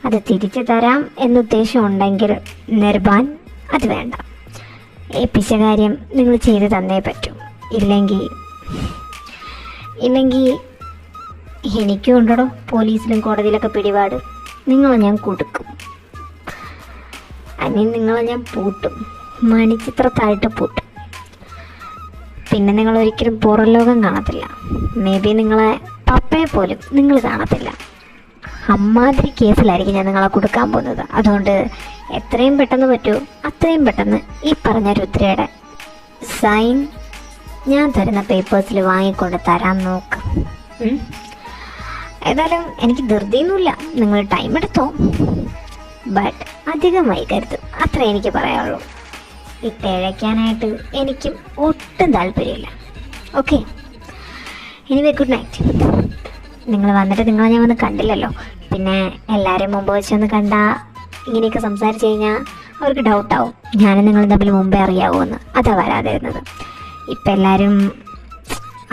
അത് തിരിച്ചു തരാം എന്നുദ്ദേശം ഉണ്ടെങ്കിൽ നിർബാൻ അത് വേണ്ട. ഏൽപ്പിച്ച കാര്യം നിങ്ങൾ ചെയ്ത് തന്നേ പറ്റൂ. ഇല്ലെങ്കിൽ എനിക്കും ഉണ്ടോ പോലീസിലും കോടതിയിലൊക്കെ പിടിപാട്. നിങ്ങളെ ഞാൻ കൊടുക്കും, അല്ലെങ്കിൽ നിങ്ങളെ ഞാൻ പൂട്ടും, മണിച്ചിത്രത്തായിട്ട് പൂട്ടും. പിന്നെ നിങ്ങൾ ഒരിക്കലും പുറം ലോകം കാണത്തില്ല. മേ ബി നിങ്ങളെ പപ്പയെ പോലും നിങ്ങൾ കാണത്തില്ല. അമ്മാതിരി കേസിലായിരിക്കും ഞാൻ നിങ്ങളെ കൊടുക്കാൻ പോകുന്നത്. അതുകൊണ്ട് എത്രയും പെട്ടെന്ന് പറ്റുമോ അത്രയും പെട്ടെന്ന് ഈ പറഞ്ഞ രുദ്രയുടെ സൈൻ ഞാൻ തരുന്ന പേപ്പേഴ്സിൽ വാങ്ങിക്കൊണ്ട് തരാൻ നോക്ക്. ഏതായാലും എനിക്ക് ധൃതിയൊന്നുമില്ല, നിങ്ങൾ ടൈം എടുത്തോ. ബട്ട് അധികം വൈകരുത്, അത്ര എനിക്ക് പറയാനുള്ളൂ. ഇട്ടഴയ്ക്കാനായിട്ട് എനിക്കും ഒട്ടും താല്പര്യമില്ല. Okay, anyway good night. നിങ്ങൾ വന്നിട്ട് നിങ്ങളെ ഞാൻ വന്ന് കണ്ടില്ലല്ലോ. പിന്നെ എല്ലാവരെയും മുമ്പ് വെച്ചൊന്ന് കണ്ടാൽ ഇങ്ങനെയൊക്കെ സംസാരിച്ച് കഴിഞ്ഞാൽ അവർക്ക് ഡൗട്ടാവും ഞാനും നിങ്ങൾ തമ്മിൽ മുമ്പേ അറിയാവുമെന്ന്. അതാ വരാതിരുന്നത്. ഇപ്പം എല്ലാവരും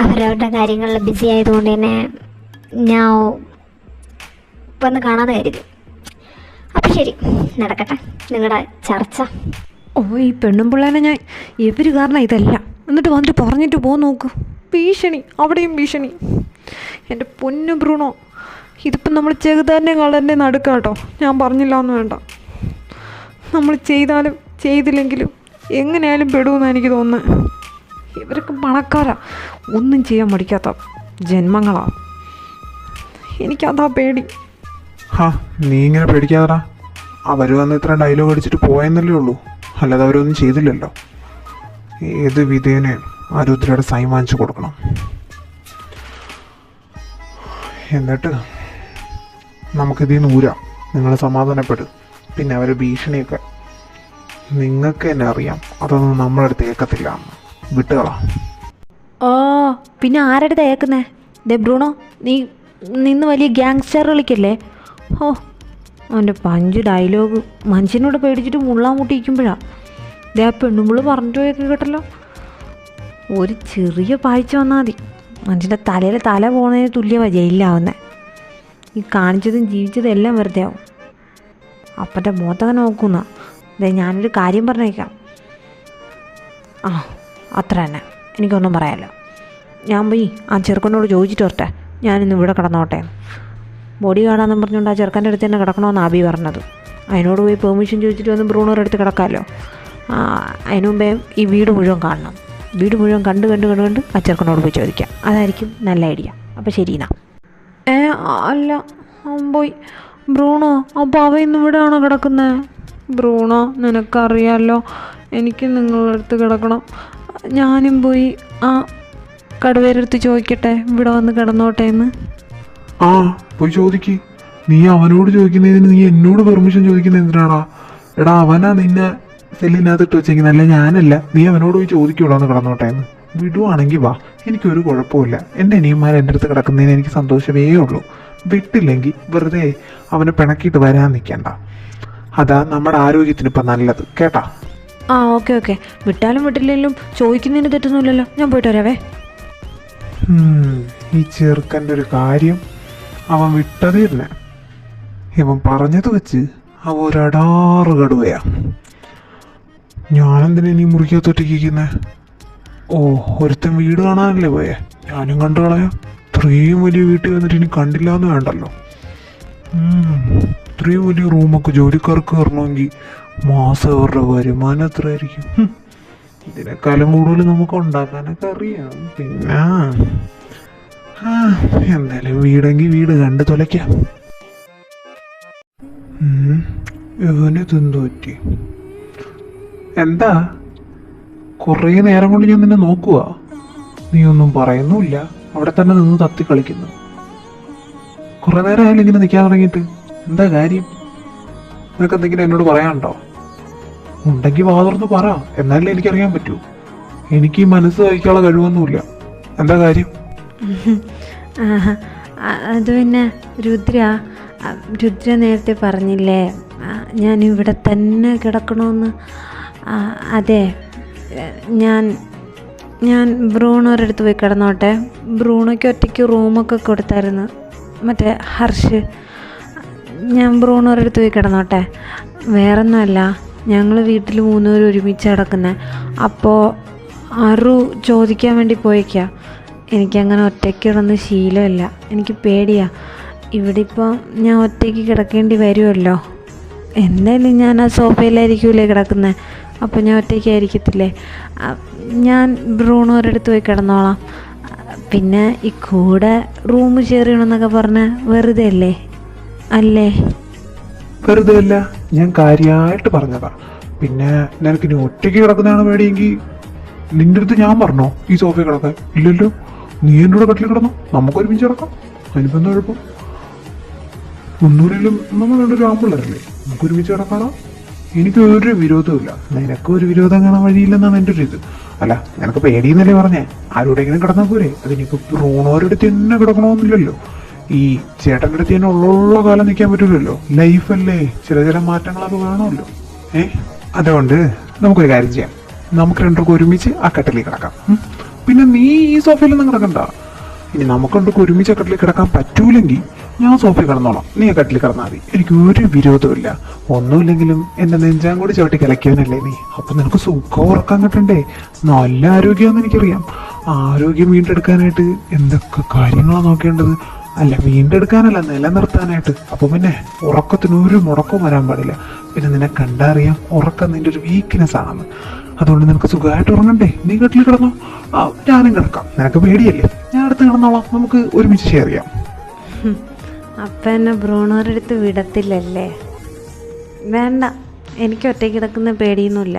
അവരവരുടെ കാര്യങ്ങളിൽ ബിസി ആയതുകൊണ്ട് തന്നെ ഞാൻ വന്ന് കാണാതെ കരുതി. അപ്പം ശരി, നടക്കട്ടെ നിങ്ങളുടെ ചർച്ച. ഓ, ഈ പെണ്ണും പിള്ളേനെ ഞാൻ എവര് കാരണം ഇതല്ല, എന്നിട്ട് വന്നിട്ട് പറഞ്ഞിട്ട് പോ നോക്ക്. ഭീഷണി, അവിടെയും ഭീഷണി. എൻ്റെ പൊന്നു ബ്രൂണോ, ഇതിപ്പം നമ്മൾ ചെറുതാൻ്റെ കളറിൻ്റെ നടുക്കാട്ടോ. ഞാൻ പറഞ്ഞില്ല എന്ന് വേണ്ട. നമ്മൾ ചെയ്താലും ചെയ്തില്ലെങ്കിലും എങ്ങനെയായാലും പെടുമെന്നാണ് എനിക്ക് തോന്നുന്നത്. ഇവരൊക്കെ പണക്കാരാ, ഒന്നും ചെയ്യാൻ മടിക്കാത്ത ജന്മങ്ങളാ. എനിക്കതാ പേടി. നീ ഇങ്ങനെ പേടിക്കാതടാ. അവർ വന്ന് ഇത്ര ഡയലോഗ് അടിച്ചിട്ട് പോയെന്നല്ലേ ഉള്ളൂ, അല്ലാതെ അവരൊന്നും ചെയ്തില്ലല്ലോ. ഏത് വിധേനയും ആ രുദ്രയുടെ സൈൻ വാങ്ങിച്ചു കൊടുക്കണം. എന്നിട്ട് നമുക്കിതിൽ നിന്ന് ഊരാം. നിങ്ങൾ സമാധാനപ്പെടും. പിന്നെ അവരെ ഭീഷണിയൊക്കെ നിങ്ങൾക്ക് തന്നെ അറിയാം, അതൊന്നും നമ്മളടുത്ത് ഏക്കത്തില്ല. വിട്ടുകളാ. ഓ, പിന്നെ ആരുടെ തേക്കുന്നേ? ദേ ബ്രൂണോ, നീ നിന്ന് വലിയ ഗ്യാങ്സ്റ്റർ കളിക്കല്ലേ? ഓ, അവൻ്റെ പഞ്ച് ഡയലോഗ് മനുഷ്യനോട് പേടിച്ചിട്ട് മുള്ളാൻ മുട്ടിയിരിക്കുമ്പോഴാണ് ദേ ആ പെണ്ണുമ്പിള് പറഞ്ഞിട്ട് പോയൊക്കെ കേട്ടല്ലോ. ഒരു ചെറിയ പാഴ്ച വന്നാൽ മതി, മനുഷ്യൻ്റെ തലയിൽ തല പോകുന്നതിന് തുല്യമാണ് ജയിലിലാവുന്നത്. ഈ കാണിച്ചതും ജീവിച്ചതും എല്ലാം വെറുതെ ആവും. അപ്പൻ്റെ മുഖത്തൊക്കെ നോക്കുന്ന അതെ. ഞാനൊരു കാര്യം പറഞ്ഞേക്കാം. ആ, അത്ര തന്നെ, എനിക്കൊന്നും പറയാമല്ലോ. ഞാൻ പോയി ആ ചെറുക്കനോട് ചോദിച്ചിട്ട് വരട്ടെ, ഞാനിന്ന് ഇവിടെ കിടന്നോട്ടെ. ബോഡി ഗാർഡാണെന്ന് പറഞ്ഞുകൊണ്ട് ആ ചെറുക്കൻ്റെ അടുത്ത് തന്നെ കിടക്കണമെന്ന് ആബി പറഞ്ഞത്. അതിനോട് പോയി പെർമിഷൻ ചോദിച്ചിട്ട് വന്ന് ബ്രൂണോയുടെ അടുത്ത് കിടക്കാമല്ലോ. അതിനു മുമ്പേ ഈ വീട് മുഴുവൻ കാണണം. വീട് മുഴുവൻ കണ്ട് ആ ചെറുക്കനോട് പോയി ചോദിക്കാം. അതായിരിക്കും നല്ല ഐഡിയ. അപ്പോൾ ശരിനാ. അല്ല, അവൻ പോയി. ബ്രൂണോ, അപ്പോൾ അവ ഇന്ന് ഇവിടെയാണോ കിടക്കുന്നത്? ബ്രൂണോ, നിനക്കറിയാമല്ലോ എനിക്ക് നിങ്ങളുടെ അടുത്ത് കിടക്കണം. ഞാനും പോയി ആ കടുവേരടുത്ത് ചോദിക്കട്ടെ ഇവിടെ വന്ന് കിടന്നോട്ടെ എന്ന്. പോയി ചോദിക്ക്. നീ അവനോട് ചോദിക്കുന്നതിന് നീ എന്നോട് പെർമിഷൻ ചോദിക്കുന്നത് എന്തിനാടാ? എടാ, അവനാ നിന്നെ സെല്ലിനകത്ത് ഇട്ട് വെച്ചെങ്കിൽ അല്ല ഞാനല്ല. നീ അവനോട് പോയി ചോദിക്കൂടാ ഒന്ന് കിടന്നോട്ടെ എന്ന്. വിടുവാണെങ്കിൽ വാ, എനിക്കൊരു കുഴപ്പമില്ല. എൻ്റെ അനിയന്മാർ എൻ്റെ അടുത്ത് കിടക്കുന്നതിന് എനിക്ക് സന്തോഷമേ ഉള്ളൂ. വിട്ടില്ലെങ്കിൽ വെറുതെ അവനെ പിണക്കിയിട്ട് വരാൻ നിൽക്കണ്ട. അതാ നമ്മുടെ ആരോഗ്യത്തിന് ഇപ്പം നല്ലത്, കേട്ടാ? ഓക്കെ. വിട്ടാലും വിട്ടില്ലെങ്കിലും ചോദിക്കുന്നതിന് തെറ്റൊന്നുമില്ലല്ലോ. ഞാൻ പോയിട്ട് വരാവേ. ഈ ചെറുക്കൻ്റെ ഒരു കാര്യം, അവൻ വിട്ടതേ ഇല്ല. ഇവൻ പറഞ്ഞത് വെച്ച് അവൻ ഒരടാറ് കടുവയാ. ഞാനെന്തിനാ നീ മുറിക്കകത്തൊറ്റയ്ക്കുന്നേ? ഒരുത്തൻ വീട് കാണാനല്ലേ പോയേ? ഞാനും കണ്ടു കളയാം. ഇത്രയും വലിയ വീട്ടിൽ വന്നിട്ട് ഇനി കണ്ടില്ല എന്ന് വേണ്ടല്ലോ. ഇത്രയും വലിയ റൂമൊക്കെ ജോലിക്കാർക്ക് കയറണമെങ്കിൽ മാസം അവരുടെ വരുമാനം എത്രയായിരിക്കും? ഇതിനേക്കാളും കൂടുതൽ നമുക്ക് ഉണ്ടാക്കാനൊക്കെ അറിയാം. പിന്നെ എന്തായാലും വീടെങ്കിൽ വീട് കണ്ട് തുലയ്ക്കാം. ഇവനെന്തു പറ്റി? എന്താ കുറേ നേരം കൊണ്ട് ഞാൻ നിന്നെ നോക്കുക, നീ ഒന്നും പറയുന്നുമില്ല, അവിടെ തന്നെ നിന്ന് തത്തി കളിക്കുന്നു. കുറെ നേരം ആയാലും ഇങ്ങനെ നിൽക്കാൻ തുടങ്ങിയിട്ട് എന്താ കാര്യം? നിനക്ക് എന്തെങ്കിലും എന്നോട് പറയാനുണ്ടോ? ഉണ്ടെങ്കിൽ വാ തുറന്ന് പറ, എന്നാലേ എനിക്കറിയാൻ പറ്റൂ. എനിക്ക് ഈ മനസ്സ് വഹിക്കാനുള്ള കഴിവൊന്നുമില്ല. എന്താ കാര്യം? അത് പിന്നെ രുദ്ര നേരത്തെ പറഞ്ഞില്ലേ ഞാൻ ഇവിടെ തന്നെ കിടക്കണമെന്ന്. അതെ, ഞാൻ ബ്രൂണോയുടെ അടുത്ത് പോയി കിടന്നോട്ടെ. ബ്രൂണോയ്ക്ക് ഒറ്റയ്ക്ക് റൂമൊക്കെ കൊടുത്തായിരുന്നു മറ്റേ ഹർഷ്. ഞാൻ ബ്രൂണോയുടെ അടുത്ത് പോയി കിടന്നോട്ടെ. വേറൊന്നുമല്ല, ഞങ്ങൾ വീട്ടിൽ 3 പേര് ഒരുമിച്ച് കിടക്കുന്നത്. അപ്പോൾ അറു ചോദിക്കാൻ വേണ്ടി പോയേക്കാ. എനിക്കങ്ങനെ ഒറ്റയ്ക്ക് കിടന്ന് ശീലമില്ല, എനിക്ക് പേടിയാ. ഇവിടെ ഇപ്പോൾ ഞാൻ ഒറ്റയ്ക്ക് കിടക്കേണ്ടി വരുമല്ലോ. എന്തായാലും ഞാൻ ആ സോഫയിലായിരിക്കൂലേ കിടക്കുന്നത്, അപ്പോൾ ഞാൻ ഒറ്റയ്ക്കായിരിക്കത്തില്ലേ. ഞാൻ ബ്രൂണോരുടെ അടുത്ത് പോയി കിടന്നോളാം. പിന്നെ ഈ കൂടെ റൂം ഷെയർ ചെയ്യണമെന്നൊക്കെ പറഞ്ഞാൽ വെറുതെ അല്ലേ? വെറുതെ അല്ല, ഞാൻ കാര്യമായിട്ട് പറഞ്ഞതാ. പിന്നെ നിനക്ക് ഇനി ഒറ്റയ്ക്ക് കിടക്കുന്നതാണ് പേടിയെങ്കിൽ നിന്റെ അടുത്ത് ഞാൻ പറഞ്ഞോ ഈ സോഫയിൽ കിടക്കാൻ? ഇല്ലല്ലോ, നീ എൻ്റെ കൂടെ കട്ടിൽ കിടന്നോ, നമുക്ക് ഒരുമിച്ച് കിടക്കാം. അതിനിപ്പോൾ എന്താ കുഴപ്പം? ഒന്നുമില്ലെങ്കിലും നമ്മൾ രണ്ടൊരു ആമ്പിള്ളേരല്ലേ, നമുക്ക് ഒരുമിച്ച് കിടക്കാണോ? എനിക്ക് ഒരു വിരോധമില്ല, നിനക്ക് ഒരു വിരോധം കാണാൻ വഴിയില്ലെന്നാണ് എൻ്റെ ഒരു ഇത്. അല്ല, നിനക്ക് പേടിയെന്നല്ലേ പറഞ്ഞേ, ആരോടെങ്കിലും കിടന്നാൽ പോരെ? അതിനിപ്പോൾ റൂണോരുടെ തന്നെ കിടക്കണമെന്നില്ലല്ലോ. ഈ ചേട്ടൻ്റെ അടുത്ത് തന്നെ ഉള്ള കാലം നിൽക്കാൻ പറ്റില്ലല്ലോ, ലൈഫല്ലേ, ചില മാറ്റങ്ങളൊക്കെ വേണമല്ലോ. അതുകൊണ്ട് നമുക്കൊരു കാര്യം ചെയ്യാം, നമുക്ക് രണ്ടുപേർക്കും ഒരുമിച്ച് ആ കട്ടിലിൽ കിടക്കാം. പിന്നെ നീ ഈ സോഫയിലൊന്നും കിടക്കണ്ട. ഇനി നമുക്ക് രണ്ടുപേർക്കും ഒരുമിച്ച് ആ കട്ടിലിൽ കിടക്കാൻ പറ്റൂലെങ്കിൽ ഞാൻ സോഫയിൽ കിടന്നോളാം, നീ ആ കട്ടിലിൽ കിടന്നാൽ മതി. എനിക്ക് ഒരു വിരോധമില്ല. ഒന്നുമില്ലെങ്കിലും എൻ്റെ നെഞ്ചാൻ കൂടി ചവിട്ടി കലക്കിയവനല്ലേ നീ, അപ്പം നിനക്ക് സുഖം ഉറക്കാൻ കിട്ടണ്ടേ? നല്ല ആരോഗ്യമാണെന്ന് എനിക്കറിയാം. ആരോഗ്യം വീണ്ടെടുക്കാനായിട്ട് എന്തൊക്കെ കാര്യങ്ങളാണ് നോക്കേണ്ടത്? അല്ല, വീണ്ടെടുക്കാനല്ല, നിലനിർത്താനായിട്ട്. അപ്പോൾ പിന്നെ ഉറക്കത്തിന് ഒരു മുടക്കം വരാൻ പാടില്ല. പിന്നെ നിന്നെ കണ്ടറിയാം ഉറക്കം നിന്റെ ഒരു വീക്ക്നെസ് ആണെന്ന്. അതുകൊണ്ട് നിനക്ക് സുഖമായിട്ട് ഉറങ്ങണ്ടേ? നീ കട്ടിൽ കിടന്നോ, ഞാനും കിടക്കാം. നിനക്ക് പേടിയല്ലേ, ഞാൻ അടുത്ത് കിടന്നോളാം, നമുക്ക് ഒരുമിച്ച് ഷെയർ ചെയ്യാം. അപ്പം എന്നെ ബ്രൂണോരുടെ അടുത്ത് വിടത്തില്ലല്ലേ? വേണ്ട, എനിക്ക് ഒറ്റയ്ക്ക് കിടക്കുന്ന പേടിയൊന്നുമില്ല.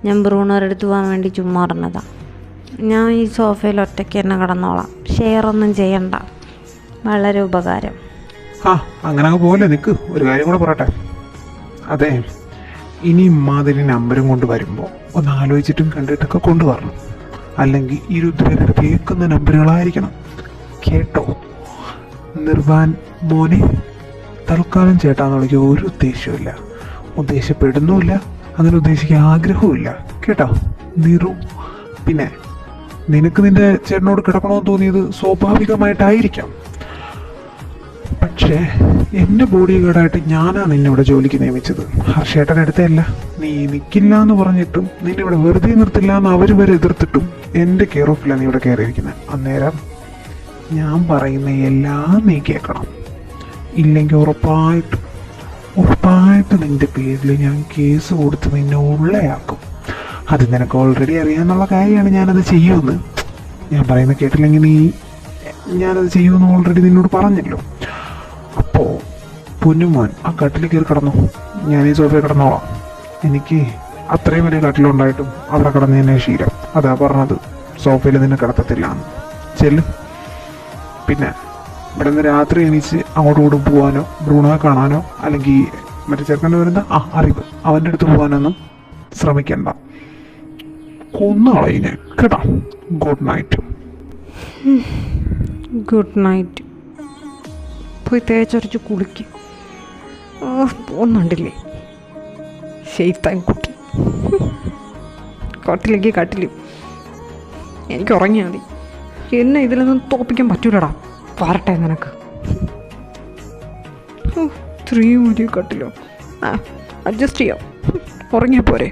ഞാൻ ബ്രൂണോരുടെ അടുത്ത് പോകാൻ വേണ്ടി ചുമ്മാ പറഞ്ഞതാണ്. ഞാൻ ഈ സോഫയിൽ ഒറ്റയ്ക്ക് തന്നെ കിടന്നോളാം, ഷെയർ ഒന്നും ചെയ്യണ്ട. വളരെ ഉപകാരം. അങ്ങനെ പോലെ നിൽക്ക്. ഒരു കാര്യം കൂടെ പറയട്ടെ. അതെ, ഇനി ഇമ്മാതിരി നമ്പരും കൊണ്ട് വരുമ്പോൾ ഒന്ന് ആലോചിച്ചിട്ടും കണ്ടിട്ടൊക്കെ കൊണ്ടുവരണം. അല്ലെങ്കിൽ ഈ രുദ്രയുടെ കേൾക്കുന്ന നമ്പറുകളായിരിക്കണം. കേട്ടോ നിർവാൻ മോനെ? തൽക്കാലം ചേട്ടാന്ന് വിളിക്കാൻ ഒരു ഉദ്ദേശവുമില്ല, ഉദ്ദേശപ്പെടുന്നുമില്ല, അങ്ങനെ ഉദ്ദേശിക്കാൻ ആഗ്രഹവുമില്ല. കേട്ടോ നിറു? പിന്നെ നിനക്ക് നിന്റെ ചേട്ടനോട് കിടക്കണമെന്ന് തോന്നിയത് സ്വാഭാവികമായിട്ടായിരിക്കാം. പക്ഷേ എൻ്റെ ബോഡി ഗാർഡായിട്ട് ഞാനാണ് നിന്നെ ഇവിടെ ജോലിക്ക് നിയമിച്ചത്, ഹർഷേട്ടൻ്റെ അടുത്തല്ല. നീ നിൽക്കില്ല എന്ന് പറഞ്ഞിട്ടും നിന്നെ ഇവിടെ വെറുതെ നിർത്തില്ല എന്ന് അവർ വരെ എതിർത്തിട്ടും എൻ്റെ കെയർ ഓഫിലാണ് നീ ഇവിടെ കയറിയിരിക്കുന്നത്. അന്നേരം ഞാൻ പറയുന്ന എല്ലാം നീ കേൾക്കണം. ഇല്ലെങ്കിൽ ഉറപ്പായിട്ട് നിന്റെ പേരിൽ ഞാൻ കേസ് കൊടുത്ത് നിന്നെ ഉള്ളയാക്കും. അത് നിനക്ക് ഓൾറെഡി അറിയാമെന്നുള്ള കാര്യമാണ്. ഞാനത് ചെയ്യുമെന്ന്, ഞാൻ പറയുന്നത് കേട്ടില്ലെങ്കിൽ ഞാനത് ചെയ്യുമെന്ന് ഓൾറെഡി നിന്നോട് പറഞ്ഞല്ലോ. അപ്പോൾ പൊന്നുമോൻ ആ കട്ടിൽ കയറി കിടന്നു, ഞാൻ ഈ സോഫയിൽ കിടന്നോളാം. എനിക്ക് അത്രയും വലിയ കട്ടിലുണ്ടായിട്ടും അവിടെ കിടന്ന് തന്നെ ശീലം. അതാ പറഞ്ഞത് സോഫയിൽ നിന്നെ കിടത്തത്തില്ല എന്ന്. ചെല്ലും. പിന്നെ ഇവിടെ നിന്ന് രാത്രി എണീച്ച് അങ്ങോട്ടും പോകാനോ ബ്രൂണോയെ കാണാനോ അല്ലെങ്കിൽ മറ്റേ ചെറുക്കൻ്റെ വരുന്ന അറിവ് അവൻ്റെ അടുത്ത് പോകാനൊന്നും ശ്രമിക്കണ്ട. കൊന്നുകളയിനെ കേട്ടോ. Good night. Good night. പോയി തേച്ചൊരച്ച് കുളിക്കും. പോകുന്നുണ്ടില്ലേ ഷെയ്ത്താൻ കുട്ടി. കട്ടിലേക്ക് കട്ടിലും എനിക്ക് ഉറങ്ങിയാൽ മതി. എന്നെ ഇതിലൊന്നും തോപ്പിക്കാൻ പറ്റൂലടാ. പറട്ടെ നിനക്ക്. ഇത്രയും വലിയ കട്ടിലോ? അഡ്ജസ്റ്റ് ചെയ്യാം, ഉറങ്ങിയാൽ പോരെ.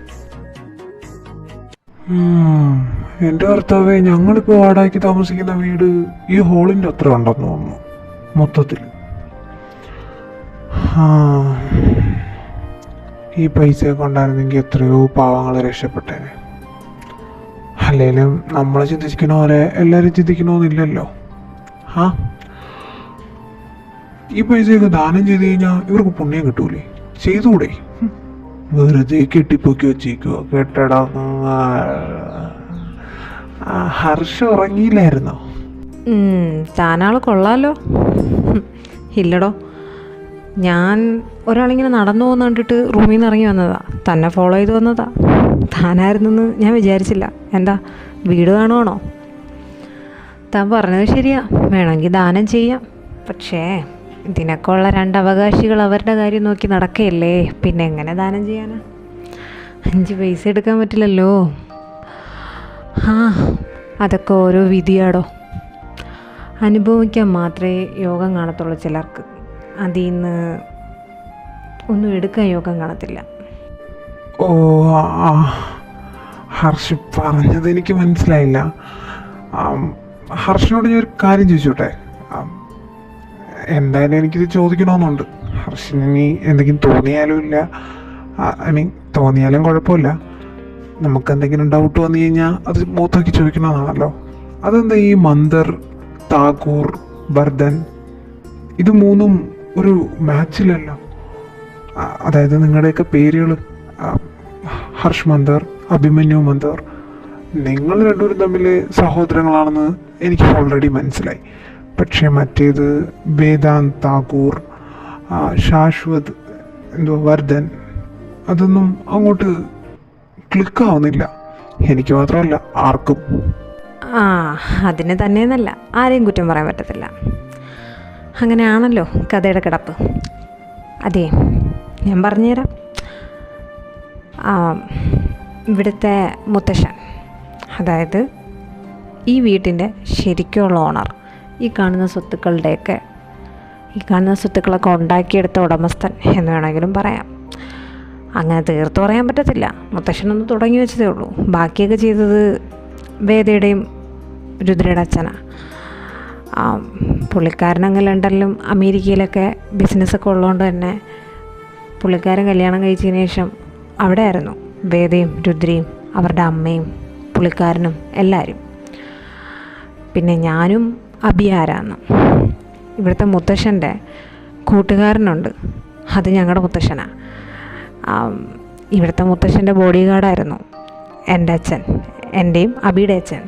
എൻ്റെ ഭർത്താവേ, ഞങ്ങളിപ്പോൾ വാടകയ്ക്ക് താമസിക്കുന്ന വീട് ഈ ഹോളിൻ്റെ അത്ര ഉണ്ടെന്ന് തോന്നുന്നു മൊത്തത്തിൽ. ഈ പൈസയൊക്കെ ഉണ്ടായിരുന്നെങ്കിൽ എത്രയോ പാവങ്ങൾ രക്ഷപ്പെട്ടേനെ. അല്ലെങ്കിലും നമ്മൾ ചിന്തിക്കുന്ന പോലെ എല്ലാവരും ചിന്തിക്കണമെന്നില്ലല്ലോ. ഈ പൈസയൊക്കെ ദാനം ചെയ്ത് കഴിഞ്ഞാൽ ഇവർക്ക് പുണ്യം കിട്ടൂലേ? ചെയ്തുകൂടെ? വെറുതെ കെട്ടിപ്പൊക്കി വെച്ചേക്കുക കേട്ടടാ. ഹർഷ ഉറങ്ങിയില്ലായിരുന്നോ? താനാൾ കൊള്ളാലോ. ഇല്ലടോ, ഞാൻ ഒരാളിങ്ങനെ നടന്നു പോകുന്ന കണ്ടിട്ട് റൂമിൽ നിന്ന് ഇറങ്ങി വന്നതാ, തന്നെ ഫോളോ ചെയ്ത് വന്നതാ. താനായിരുന്നെന്ന് ഞാൻ വിചാരിച്ചില്ല. എന്താ വീട് കാണുവാണോ? താൻ പറഞ്ഞത് ശരിയാ, വേണമെങ്കിൽ ദാനം ചെയ്യാം. പക്ഷേ ഇതിനൊക്കെ ഉള്ള 2 അവകാശികൾ അവരുടെ കാര്യം നോക്കി നടക്കുകയല്ലേ, പിന്നെ എങ്ങനെ ദാനം ചെയ്യാനാ? 5 പൈസ എടുക്കാൻ പറ്റില്ലല്ലോ. അതൊക്കെ ഓരോ വിധിയാടോ. അനുഭവിക്കാൻ മാത്രമേ യോഗം കാണത്തുള്ളൂ ചിലർക്ക്. അതിൽ നിന്ന് ഒന്നും എടുക്കാൻ യോഗം കാണത്തില്ല. ഓ, ആ, ഹർഷ് പറഞ്ഞത് എനിക്ക് മനസ്സിലായില്ല. ഹർഷിനോട് ഞാൻ ഒരു കാര്യം ചോദിച്ചോട്ടെ? എന്തായാലും എനിക്കിത് ചോദിക്കണമെന്നുണ്ട്. ഹർഷിന് ഇനി എന്തെങ്കിലും തോന്നിയാലും ഇല്ല, ഐ മീൻ തോന്നിയാലും കുഴപ്പമില്ല. നമുക്ക് എന്തെങ്കിലും ഡൗട്ട് വന്നു കഴിഞ്ഞാൽ അത് മൂത്താക്കി ചോദിക്കണമെന്നാണല്ലോ. അതെന്താ ഈ മന്ദർ, താക്കൂർ, ബർദൻ ഇത് മൂന്നും ഒരു മാച്ചിലല്ലോ? അതായത് നിങ്ങളുടെയൊക്കെ പേരുകൾ ഹർഷ് മന്ദർ, അഭിമന്യു മന്ദർ, നിങ്ങൾ രണ്ടുപേരും തമ്മിൽ സഹോദരങ്ങളാണെന്ന് എനിക്ക് ഓൾറെഡി മനസ്സിലായി. പക്ഷേ മറ്റേത് വേദാന്ത് താക്കൂർ, ശാശ്വത്, വർദ്ധൻ, അതൊന്നും അങ്ങോട്ട് ക്ലിക്കാവുന്നില്ല. എനിക്ക് മാത്രമല്ല, ആർക്കും. ആ, അതിന് തന്നെയെന്നല്ല, ആരെയും കുറ്റം പറയാൻ പറ്റത്തില്ല. അങ്ങനെയാണല്ലോ കഥയുടെ കിടപ്പ്. അതെ, ഞാൻ പറഞ്ഞുതരാം. ഇവിടുത്തെ മുത്തശ്ശൻ, അതായത് ഈ വീട്ടിൻ്റെ ശരിക്കുള്ള ഓണർ, ഈ കാണുന്ന സ്വത്തുക്കളൊക്കെ ഉണ്ടാക്കിയെടുത്ത ഉടമസ്ഥൻ എന്ന് വേണമെങ്കിലും പറയാം. അങ്ങനെ തീർത്തു പറയാൻ പറ്റത്തില്ല. മുത്തശ്ശനൊന്ന് തുടങ്ങി വെച്ചതേ ഉള്ളൂ. ബാക്കിയൊക്കെ ചെയ്തത് വേദയുടെയും രുദ്രയുടെ അച്ഛനാണ്. പുള്ളിക്കാരനങ്ങ് ലണ്ടനിലും അമേരിക്കയിലൊക്കെ ബിസിനസ്സൊക്കെ ഉള്ളതുകൊണ്ട് തന്നെ പുള്ളിക്കാരൻ കല്യാണം കഴിച്ചതിന് ശേഷം അവിടെ ആയിരുന്നു വേദയും രുദ്രയും അവരുടെ അമ്മയും പുള്ളിക്കാരനും എല്ലാവരും. പിന്നെ ഞാനും അഭിയാരാന്ന്. ഇവിടുത്തെ മുത്തശ്ശൻ്റെ കൂട്ടുകാരനുണ്ട്, അത് ഞങ്ങളുടെ മുത്തശ്ശനാണ്. ഇവിടുത്തെ മുത്തശ്ശൻ്റെ ബോഡി ഗാർഡായിരുന്നു എൻ്റെ അച്ഛൻ, എൻ്റെയും അബിയുടെ അച്ഛൻ.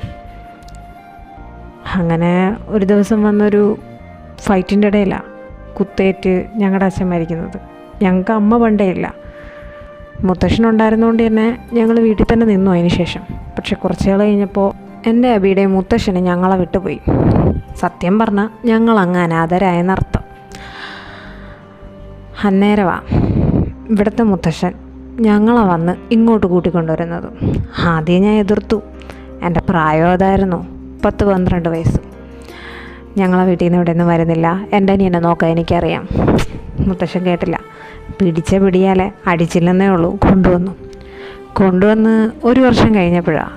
അങ്ങനെ ഒരു ദിവസം വന്നൊരു ഫൈറ്റിൻ്റെ ഇടയിലാണ് കുത്തേറ്റ് ഞങ്ങളുടെ അച്ഛൻ മരിക്കുന്നത്. ഞങ്ങൾക്ക് അമ്മ പണ്ടേ ഇല്ല. മുത്തശ്ശനുണ്ടായിരുന്നുകൊണ്ട് തന്നെ ഞങ്ങൾ വീട്ടിൽ തന്നെ നിന്നു അതിന് ശേഷം. പക്ഷെ കുറച്ച് നാൾ കഴിഞ്ഞപ്പോൾ എൻ്റെ അബിയുടെ മുത്തശ്ശന് ഞങ്ങളെ വിട്ടുപോയി. സത്യം പറഞ്ഞാൽ ഞങ്ങളങ്ങ് അനാഥരായെന്നർത്ഥം. അന്നേരവാ ഇവിടുത്തെ മുത്തശ്ശൻ ഞങ്ങളെ വന്ന് ഇങ്ങോട്ട് കൂട്ടിക്കൊണ്ടുവരുന്നത്. ആദ്യം ഞാൻ എതിർത്തു. എൻ്റെ പ്രായം അതായിരുന്നു, 10-12 വയസ്സ്. ഞങ്ങളെ വീട്ടിൽ നിന്ന് ഇവിടെ നിന്ന് വരുന്നില്ല, എൻ്റെ അനിയനെ നോക്കാൻ എനിക്കറിയാം. മുത്തശ്ശൻ കേട്ടില്ല. പിടിച്ച പിടിയാലെ അടിച്ചില്ലെന്നേ ഉള്ളൂ. കൊണ്ടുവന്ന് 1 വർഷം കഴിഞ്ഞപ്പോഴാണ്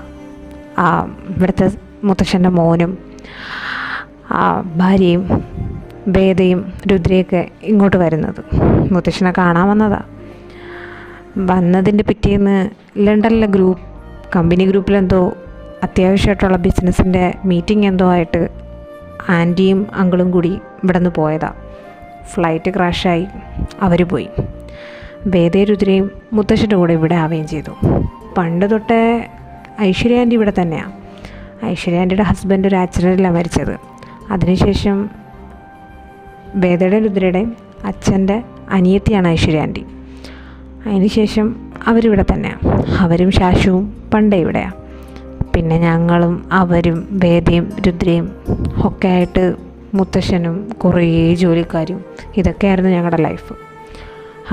ഇവിടുത്തെ മുത്തശ്ശൻ്റെ മോനും ഭാര്യയും വേദയും രുദ്രയൊക്കെ ഇങ്ങോട്ട് വരുന്നത്. മുത്തശ്ശനെ കാണാൻ വന്നതിൻ്റെ പിറ്റേന്ന് ലണ്ടനിലെ കമ്പനി ഗ്രൂപ്പിലെന്തോ അത്യാവശ്യമായിട്ടുള്ള ബിസിനസ്സിൻ്റെ മീറ്റിംഗ് എന്തോ ആയിട്ട് ആൻറ്റിയും അങ്കിളും കൂടി ഇവിടെ നിന്ന് പോയതാണ്. ഫ്ലൈറ്റ് ക്രാഷായി അവർ പോയി. വേദയും രുദ്രയും മുത്തശ്ശൻ്റെ കൂടെ ഇവിടെ ആവുകയും ചെയ്തു. പണ്ട് തൊട്ടേ ഐശ്വര്യ ആൻറ്റി ഇവിടെ തന്നെയാണ്. ഐശ്വര്യ ആൻറ്റിയുടെ ഹസ്ബൻഡ് ഒരു ആക്സിഡൻറ്റിലാണ് മരിച്ചത്. അതിനുശേഷം വേദയുടെയും രുദ്രയുടെയും അച്ഛൻ്റെ അനിയത്തിയാണ് ഐശ്വര്യ ആൻറ്റി. അതിനുശേഷം അവരിവിടെ തന്നെയാണ്. അവരും ശാശുവും പണ്ടേ ഇവിടെയാണ്. പിന്നെ ഞങ്ങളും അവരും വേദയും രുദ്രയും ഒക്കെ ആയിട്ട് മുത്തശ്ശനും കുറേ ജോലിക്കാരും, ഇതൊക്കെയായിരുന്നു ഞങ്ങളുടെ ലൈഫ്.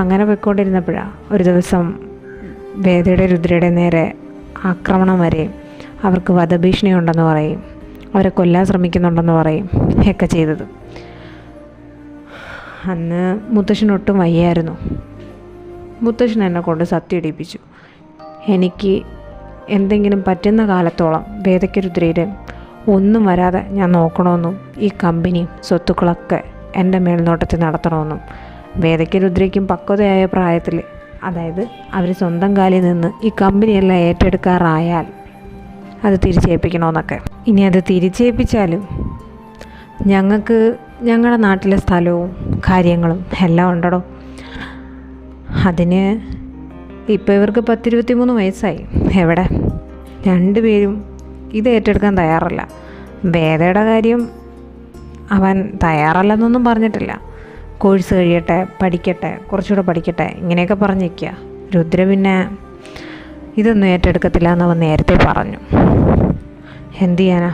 അങ്ങനെ പോയിക്കൊണ്ടിരുന്നപ്പോഴാണ് ഒരു ദിവസം വേദയുടെ രുദ്രയുടെ നേരെ ആക്രമണം വരെയും അവർക്ക് വധഭീഷണി ഉണ്ടെന്ന് പറയും, അവരെ കൊല്ലാൻ ശ്രമിക്കുന്നുണ്ടെന്ന് പറയും ഒക്കെ ചെയ്തത്. അന്ന് മുത്തശ്ശനൊട്ടും വയ്യായിരുന്നു. മുത്തശ്ശൻ എന്നെ കൊണ്ട് സത്യം ഇടിപ്പിച്ചു. എനിക്ക് എന്തെങ്കിലും പറ്റുന്ന കാലത്തോളം വേദയ്ക്ക് രുദ്രയുടെ ഒന്നും വരാതെ ഞാൻ നോക്കണമെന്നും ഈ കമ്പനിയും സ്വത്തുക്കളൊക്കെ എൻ്റെ മേൽനോട്ടത്തിൽ നടത്തണമെന്നും വേദയ്ക്ക് രുദ്രയ്ക്കും പക്വതയായ പ്രായത്തിൽ, അതായത് അവർ സ്വന്തം കാലിൽ നിന്ന് ഈ കമ്പനിയെല്ലാം ഏറ്റെടുക്കാറായാൽ അത് തിരിച്ചേൽപ്പിക്കണമെന്നൊക്കെ. ഇനി അത് തിരിച്ചേൽപ്പിച്ചാലും ഞങ്ങൾക്ക് ഞങ്ങളുടെ നാട്ടിലെ സ്ഥലവും കാര്യങ്ങളും എല്ലാം ഉണ്ടോ. അതിന് ഇപ്പോൾ ഇവർക്ക് 10-23 വയസ്സായി. എവിടെ, രണ്ടുപേരും ഇത് ഏറ്റെടുക്കാൻ തയ്യാറല്ല. വേദയുടെ കാര്യം അവൻ തയ്യാറല്ലെന്നൊന്നും പറഞ്ഞിട്ടില്ല. കോഴ്സ് കഴിയട്ടെ, പഠിക്കട്ടെ, കുറച്ചുകൂടെ പഠിക്കട്ടെ, ഇങ്ങനെയൊക്കെ പറഞ്ഞിരിക്കുക. രുദ്ര പിന്നെ ഇതൊന്നും ഏറ്റെടുക്കത്തില്ല എന്നവൻ നേരത്തെ പറഞ്ഞു. എന്തു ചെയ്യാനാ,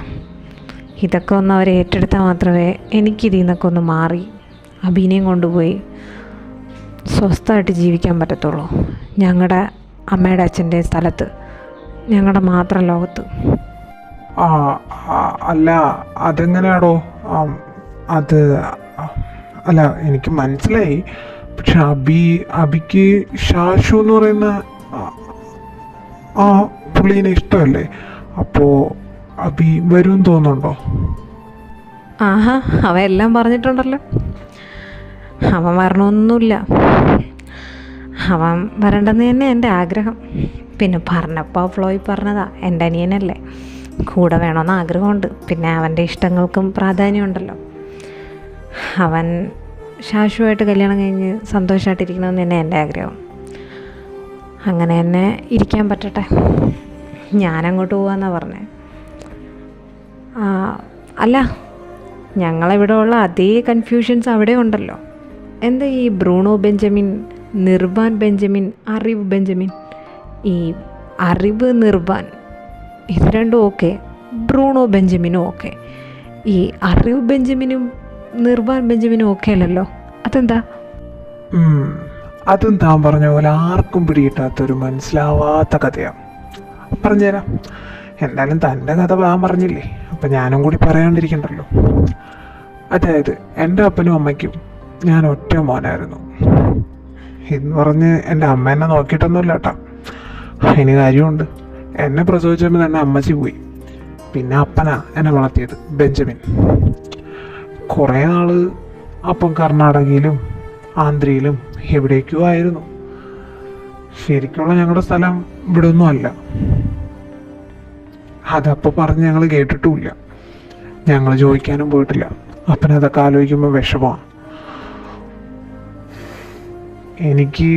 ഇതൊക്കെ ഒന്ന് അവർ ഏറ്റെടുത്താൽ മാത്രമേ എനിക്കിതിൽ നിന്നൊക്കെ ഒന്ന് മാറി അഭിനയം കൊണ്ടുപോയി സ്വസ്ഥമായിട്ട് ജീവിക്കാൻ പറ്റത്തുള്ളൂ. ഞങ്ങളുടെ അമ്മയുടെ അച്ഛൻ്റെ സ്ഥലത്ത്, ഞങ്ങളുടെ മാത്രം ലോകത്ത്. അല്ല, അതെങ്ങനെയാടോ? അത് അല്ല, എനിക്ക് മനസ്സിലായി. പക്ഷെ അബിക്ക് ശാശു എന്ന് പറയുന്ന ആ പുള്ളീനെ ഇഷ്ടമല്ലേ? അപ്പോൾ അബി വരുമെന്ന് തോന്നുന്നുണ്ടോ? ആഹാ, അവ എല്ലാം പറഞ്ഞിട്ടുണ്ടല്ലോ. അവൻ വരണമെന്നൊന്നുമില്ല. അവൻ വരണ്ടെന്ന് തന്നെ എൻ്റെ ആഗ്രഹം. പിന്നെ പറഞ്ഞപ്പോൾ ഫ്ലോയിൽ പറഞ്ഞതാ, എൻ്റെ അനിയനല്ലേ, കൂടെ വേണമെന്ന് ആഗ്രഹമുണ്ട്. പിന്നെ അവൻ്റെ ഇഷ്ടങ്ങൾക്കും പ്രാധാന്യമുണ്ടല്ലോ. അവൻ ശാശ്വതമായിട്ട് കല്യാണം കഴിഞ്ഞ് സന്തോഷമായിട്ടിരിക്കണമെന്ന് തന്നെ എൻ്റെ ആഗ്രഹം. അങ്ങനെ തന്നെ ഇരിക്കാൻ പറ്റട്ടെ. ഞാനങ്ങോട്ട് പോകാമെന്നാണ് പറഞ്ഞത്. അല്ല, ഞങ്ങളിവിടെ ഉള്ള അതേ കൺഫ്യൂഷൻസ് അവിടെ ഉണ്ടല്ലോ. എന്താ ഈ ബ്രൂണോ ബെഞ്ചമിൻ, നിർവാൻ ബെഞ്ചമിൻ, അറിവ് ബെഞ്ചമിൻ? ഈ അറിവ് നിർവാൻ ഇത് രണ്ടും ഓക്കെ, ബ്രൂണോ ബെഞ്ചമിനും ഓക്കെ. ഈ അറിവ് ബെഞ്ചമിനും നിർവാൻ ബെഞ്ചമിനും ഓക്കെ അല്ലല്ലോ, അതെന്താ? അതും താൻ പറഞ്ഞ പോലെ ആർക്കും പിടികിട്ടാത്തൊരു മനസ്സിലാവാത്ത കഥയാണ്. പറഞ്ഞുതരാം. എന്തായാലും തൻ്റെ കഥ താൻ പറഞ്ഞില്ലേ, അപ്പം ഞാനും കൂടി പറയാണ്ടിരിക്കണ്ടല്ലോ. അതായത് എൻ്റെ അപ്പനും അമ്മയ്ക്കും ഞാൻ ഒറ്റ മോനായിരുന്നു എന്ന് പറഞ്ഞ് എൻ്റെ അമ്മ എന്നെ നോക്കിയിട്ടൊന്നുമില്ല കേട്ടോ. അതിന് കാര്യമുണ്ട്. എന്നെ പ്രസവിച്ചപ്പോൾ തന്നെ അമ്മച്ചി പോയി. പിന്നെ അപ്പനാ എന്നെ വളർത്തിയത്, ബെഞ്ചമിൻ. കുറേ നാൾ അപ്പം കർണാടകയിലും ആന്ധ്രയിലും എവിടേക്കോ ആയിരുന്നു. ശരിക്കുള്ള ഞങ്ങളുടെ സ്ഥലം ഇവിടെ ഒന്നും അല്ല. അതപ്പോൾ പറഞ്ഞ് ഞങ്ങൾ കേട്ടിട്ടുമില്ല. ഞങ്ങൾ ചോദിക്കാനും പോയിട്ടില്ല. അപ്പനതൊക്കെ ആലോചിക്കുമ്പോൾ വിഷമമാണ്. എനിക്ക്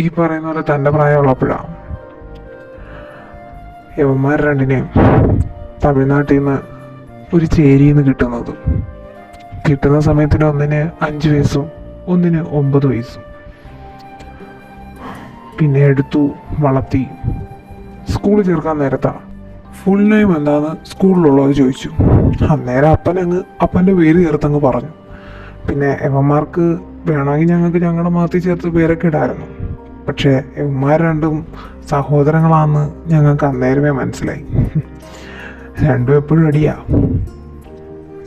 ഈ പറയുന്ന പോലെ തൻ്റെ പ്രായമുള്ളപ്പോഴാണ് യവന്മാർ രണ്ടിനെയും തമിഴ്നാട്ടിൽ നിന്ന് ഒരു ചേരിയിൽ നിന്ന് കിട്ടുന്നത്. കിട്ടുന്ന സമയത്തിന് ഒന്നിന് 5 വയസ്സും ഒന്നിന് 9 വയസ്സും. പിന്നെ എടുത്തു വളർത്തി സ്കൂളിൽ ചേർക്കാൻ നേരത്താണ്. ഫുൾ നെയിം എന്താണെന്ന് സ്കൂളിലുള്ളവർ ചോദിച്ചു. അന്നേരം അപ്പൻ്റെ പേര് ചേർത്തങ്ങ് പറഞ്ഞു. പിന്നെ യവന്മാർക്ക് വേണമെങ്കിൽ ഞങ്ങൾക്ക് ഞങ്ങളുടെ മതത്തിൽ ചേർത്ത് പേരൊക്കെ ഇടായിരുന്നു. പക്ഷേ യവന്മാർ രണ്ടും സഹോദരങ്ങളാണെന്ന് ഞങ്ങൾക്ക് അന്നേരമേ മനസ്സിലായി. രണ്ടും എപ്പോഴും അടിയാ.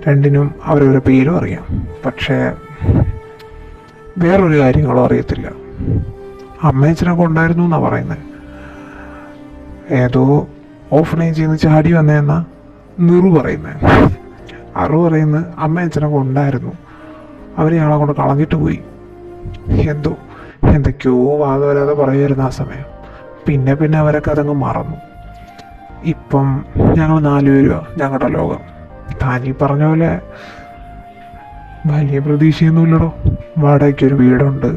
രണ്ടിനും അവരവരുടെ പേരും അറിയാം, പക്ഷേ വേറൊരു കാര്യങ്ങളും അറിയത്തില്ല. അമ്മയച്ചനൊക്കെ ഉണ്ടായിരുന്നു എന്നാണ് പറയുന്നത്. ഏതോ ഓഫനേജിൽ നിന്ന് ചാടി വന്നതെന്നാ നിറു പറയുന്നത്. അറു പറയുന്നത് അമ്മയച്ചനൊക്കെ ഉണ്ടായിരുന്നു, അവർ ഞങ്ങളെ കൊണ്ട് കളഞ്ഞിട്ട് പോയി. എന്തൊക്കെയോ വാദവരാതെ പറയുമായിരുന്നു ആ സമയം. പിന്നെ അവരൊക്കെ അതങ്ങ് മറന്നു. ഇപ്പം ഞങ്ങൾ 4 പേരുമാണ് ഞങ്ങളുടെ ലോകം. താനീ പറഞ്ഞ പോലെ വലിയ പ്രതീക്ഷയൊന്നുമില്ലടോ. വാടകയ്ക്കൊരു വീടുണ്ട്,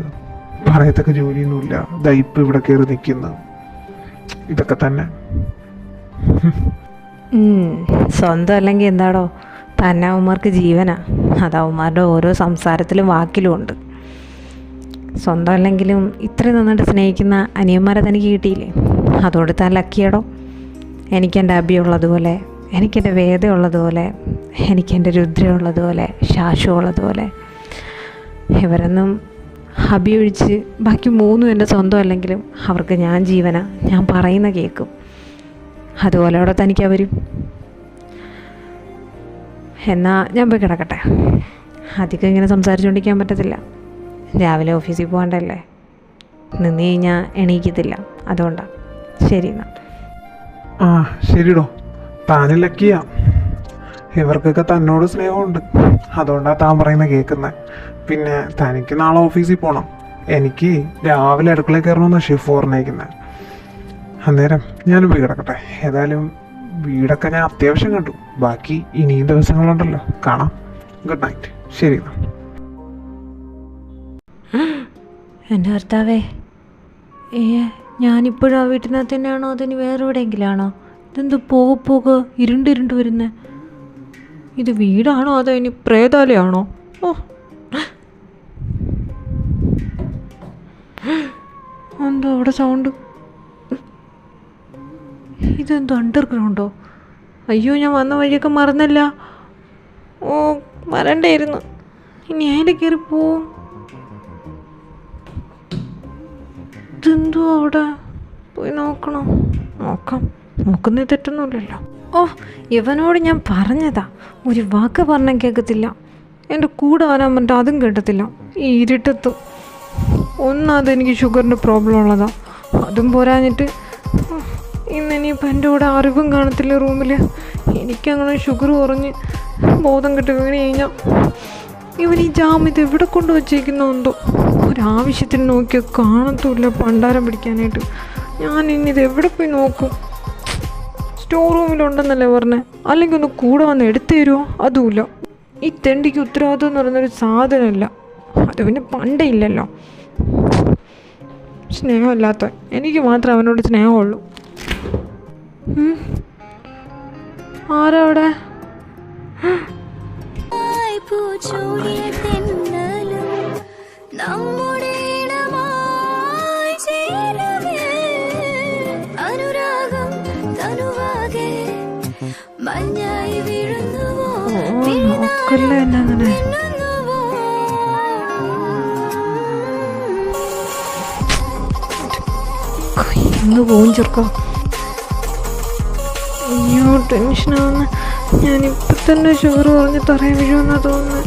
പറയത്തക്ക ജോലിയൊന്നുമില്ല, ദൈപ്പ് ഇവിടെ കയറി നിൽക്കുന്നു, ഇതൊക്കെ തന്നെ. സ്വന്തം അല്ലെങ്കിൽ എന്താടോ, തന്നെ അവന്മാർക്ക് ജീവനാ. അത് അവന്മാരുടെ ഓരോ സംസാരത്തിലും വാക്കിലും ഉണ്ട്. സ്വന്തം അല്ലെങ്കിലും ഇത്രയും നന്നായിട്ട് സ്നേഹിക്കുന്ന അനിയന്മാരെ തനിക്ക് കിട്ടിയില്ലേ, അതുകൊണ്ട് താൻ ലക്കിയടോ. എനിക്കെൻ്റെ അബി ഉള്ളതുപോലെ, എനിക്കെൻ്റെ വേദ ഉള്ളതുപോലെ, എനിക്കെൻ്റെ രുദ്ര ഉള്ളതുപോലെ, ശാശു ഉള്ളതുപോലെ. ഇവരൊന്നും അബി ഒഴിച്ച് ബാക്കി 3 എൻ്റെ സ്വന്തം അല്ലെങ്കിലും അവർക്ക് ഞാൻ ജീവനാ. ഞാൻ പറയുന്ന കേൾക്കും. അതുപോലെ അവിടെ തനിക്ക് അവരും. എന്നാൽ ഞാൻ പോയി കിടക്കട്ടെ. അധികം ഇങ്ങനെ സംസാരിച്ചുകൊണ്ടിരിക്കാൻ പറ്റത്തില്ല. രാവിലെ ഓഫീസിൽ പോകണ്ടല്ലേ, നിന്ന് കഴിഞ്ഞാൽ എണീക്കത്തില്ല. അതുകൊണ്ടാണ്. ശരി എന്നാൽ. ശരിടോ, താനും ലക്കിയാ. ഇവർക്കൊക്കെ തന്നോട് സ്നേഹമുണ്ട്, അതുകൊണ്ടാണ് താൻ പറയുന്നത് കേൾക്കുന്നത്. പിന്നെ തനിക്ക് നാളെ ഓഫീസിൽ പോകണം. എനിക്ക് രാവിലെ അടുക്കളയിൽ കയറണമെന്നാണ് ഷിഫ്റ്റ് പറഞ്ഞേക്കുന്നത്. അന്നേരം ഞാനും പോയി കിടക്കട്ടെ. ഏതായാലും വീടൊക്കെ ഞാൻ അത്യാവശ്യം കണ്ടു. ബാക്കി ഇനിയും ദിവസങ്ങളുണ്ടല്ലോ, കാണാം. Good night. ശരി എന്നാൽ. എൻ്റെ ഭർത്താവേ, ഞാനിപ്പോഴും ആ വീട്ടിനകത്ത് തന്നെയാണോ അതിന് വേറെ എവിടെയെങ്കിലും ആണോ? ഇതെന്ത് പോക ഇരുണ്ട് വരുന്നേ? ഇത് വീടാണോ അതോ ഇനി പ്രേതാലയാണോ? ഓ, എന്തോ അവിടെ സൗണ്ട്. ഇതെന്തോ അണ്ടർഗ്രൗണ്ടോ? അയ്യോ, ഞാൻ വന്ന വഴിയൊക്കെ മറന്നല്ല. ഓ, വരണ്ടായിരുന്നു. ഇനി അതിൽ കയറി പോവും. ഇതെന്തോ അവിടെ പോയി നോക്കണം. നോക്കുന്നത് തെറ്റൊന്നുമില്ലല്ലോ. ഓ, ഇവനോട് ഞാൻ പറഞ്ഞതാ, ഒരു വാക്ക് പറഞ്ഞാൽ കേൾക്കത്തില്ല. എൻ്റെ കൂടെ വരാൻ പറഞ്ഞിട്ട് അതും കേട്ടത്തില്ല. ഈ ഇരുട്ടത്തും. ഒന്നാമത് എനിക്ക് ഷുഗറിൻ്റെ പ്രോബ്ലം ഉള്ളതാണ്. അതും പോരാഞ്ഞിട്ട് ഇന്നിനിയിപ്പോൾ എൻ്റെ കൂടെ അറിവും കാണത്തില്ല റൂമിൽ. എനിക്കങ്ങനെ ഷുഗർ കുറഞ്ഞ് ബോധം കെട്ട് വീണ് കഴിഞ്ഞാൽ ഇവൻ ഈ ജാം ഇത് എവിടെ കൊണ്ട് വച്ചേക്കുന്നോ എന്തോ. ഒരാവശ്യത്തിന് നോക്കിയാൽ കാണത്തുമില്ല പണ്ടാരം പിടിക്കാനായിട്ട്. ഞാൻ ഇനി ഇത് എവിടെ പോയി നോക്കും? സ്റ്റോർ റൂമിലുണ്ടെന്നല്ലേ പറഞ്ഞേ, അല്ലെങ്കിൽ ഒന്ന് കൂടെ വന്ന് എടുത്തു തരുമോ? അതുമില്ല. ഈ തെണ്ടിക്ക് ഉത്തരവാദിത്വം എന്ന് പറയുന്നൊരു സാധനമില്ല. അത് പിന്നെ പണ്ടേ ഇല്ലല്ലോ. സ്നേഹമില്ലാത്ത എനിക്ക് മാത്രമേ അവനോട് സ്നേഹമുള്ളൂ. ആരാ അവിടെ? നോക്കല്ലേ എന്നെ അങ്ങനെ. ഇന്ന് പോവും ചെറുക്കോ. അയ്യോ ടെൻഷനാവുന്ന. ഞാനിപ്പം തന്നെ ഷുഗർ കുറഞ്ഞ് തറയെ വീഴുമെന്നാ തോന്നുന്നത്.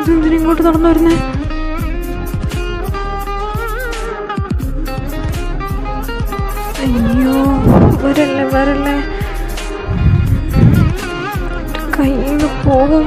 ഇതെന്തിനാ ഇങ്ങോട്ട് നടന്നു വരുന്നേ? അയ്യോ വരല്ലേ വരല്ലേ, കയ്യിൽ നിന്ന് പോകും.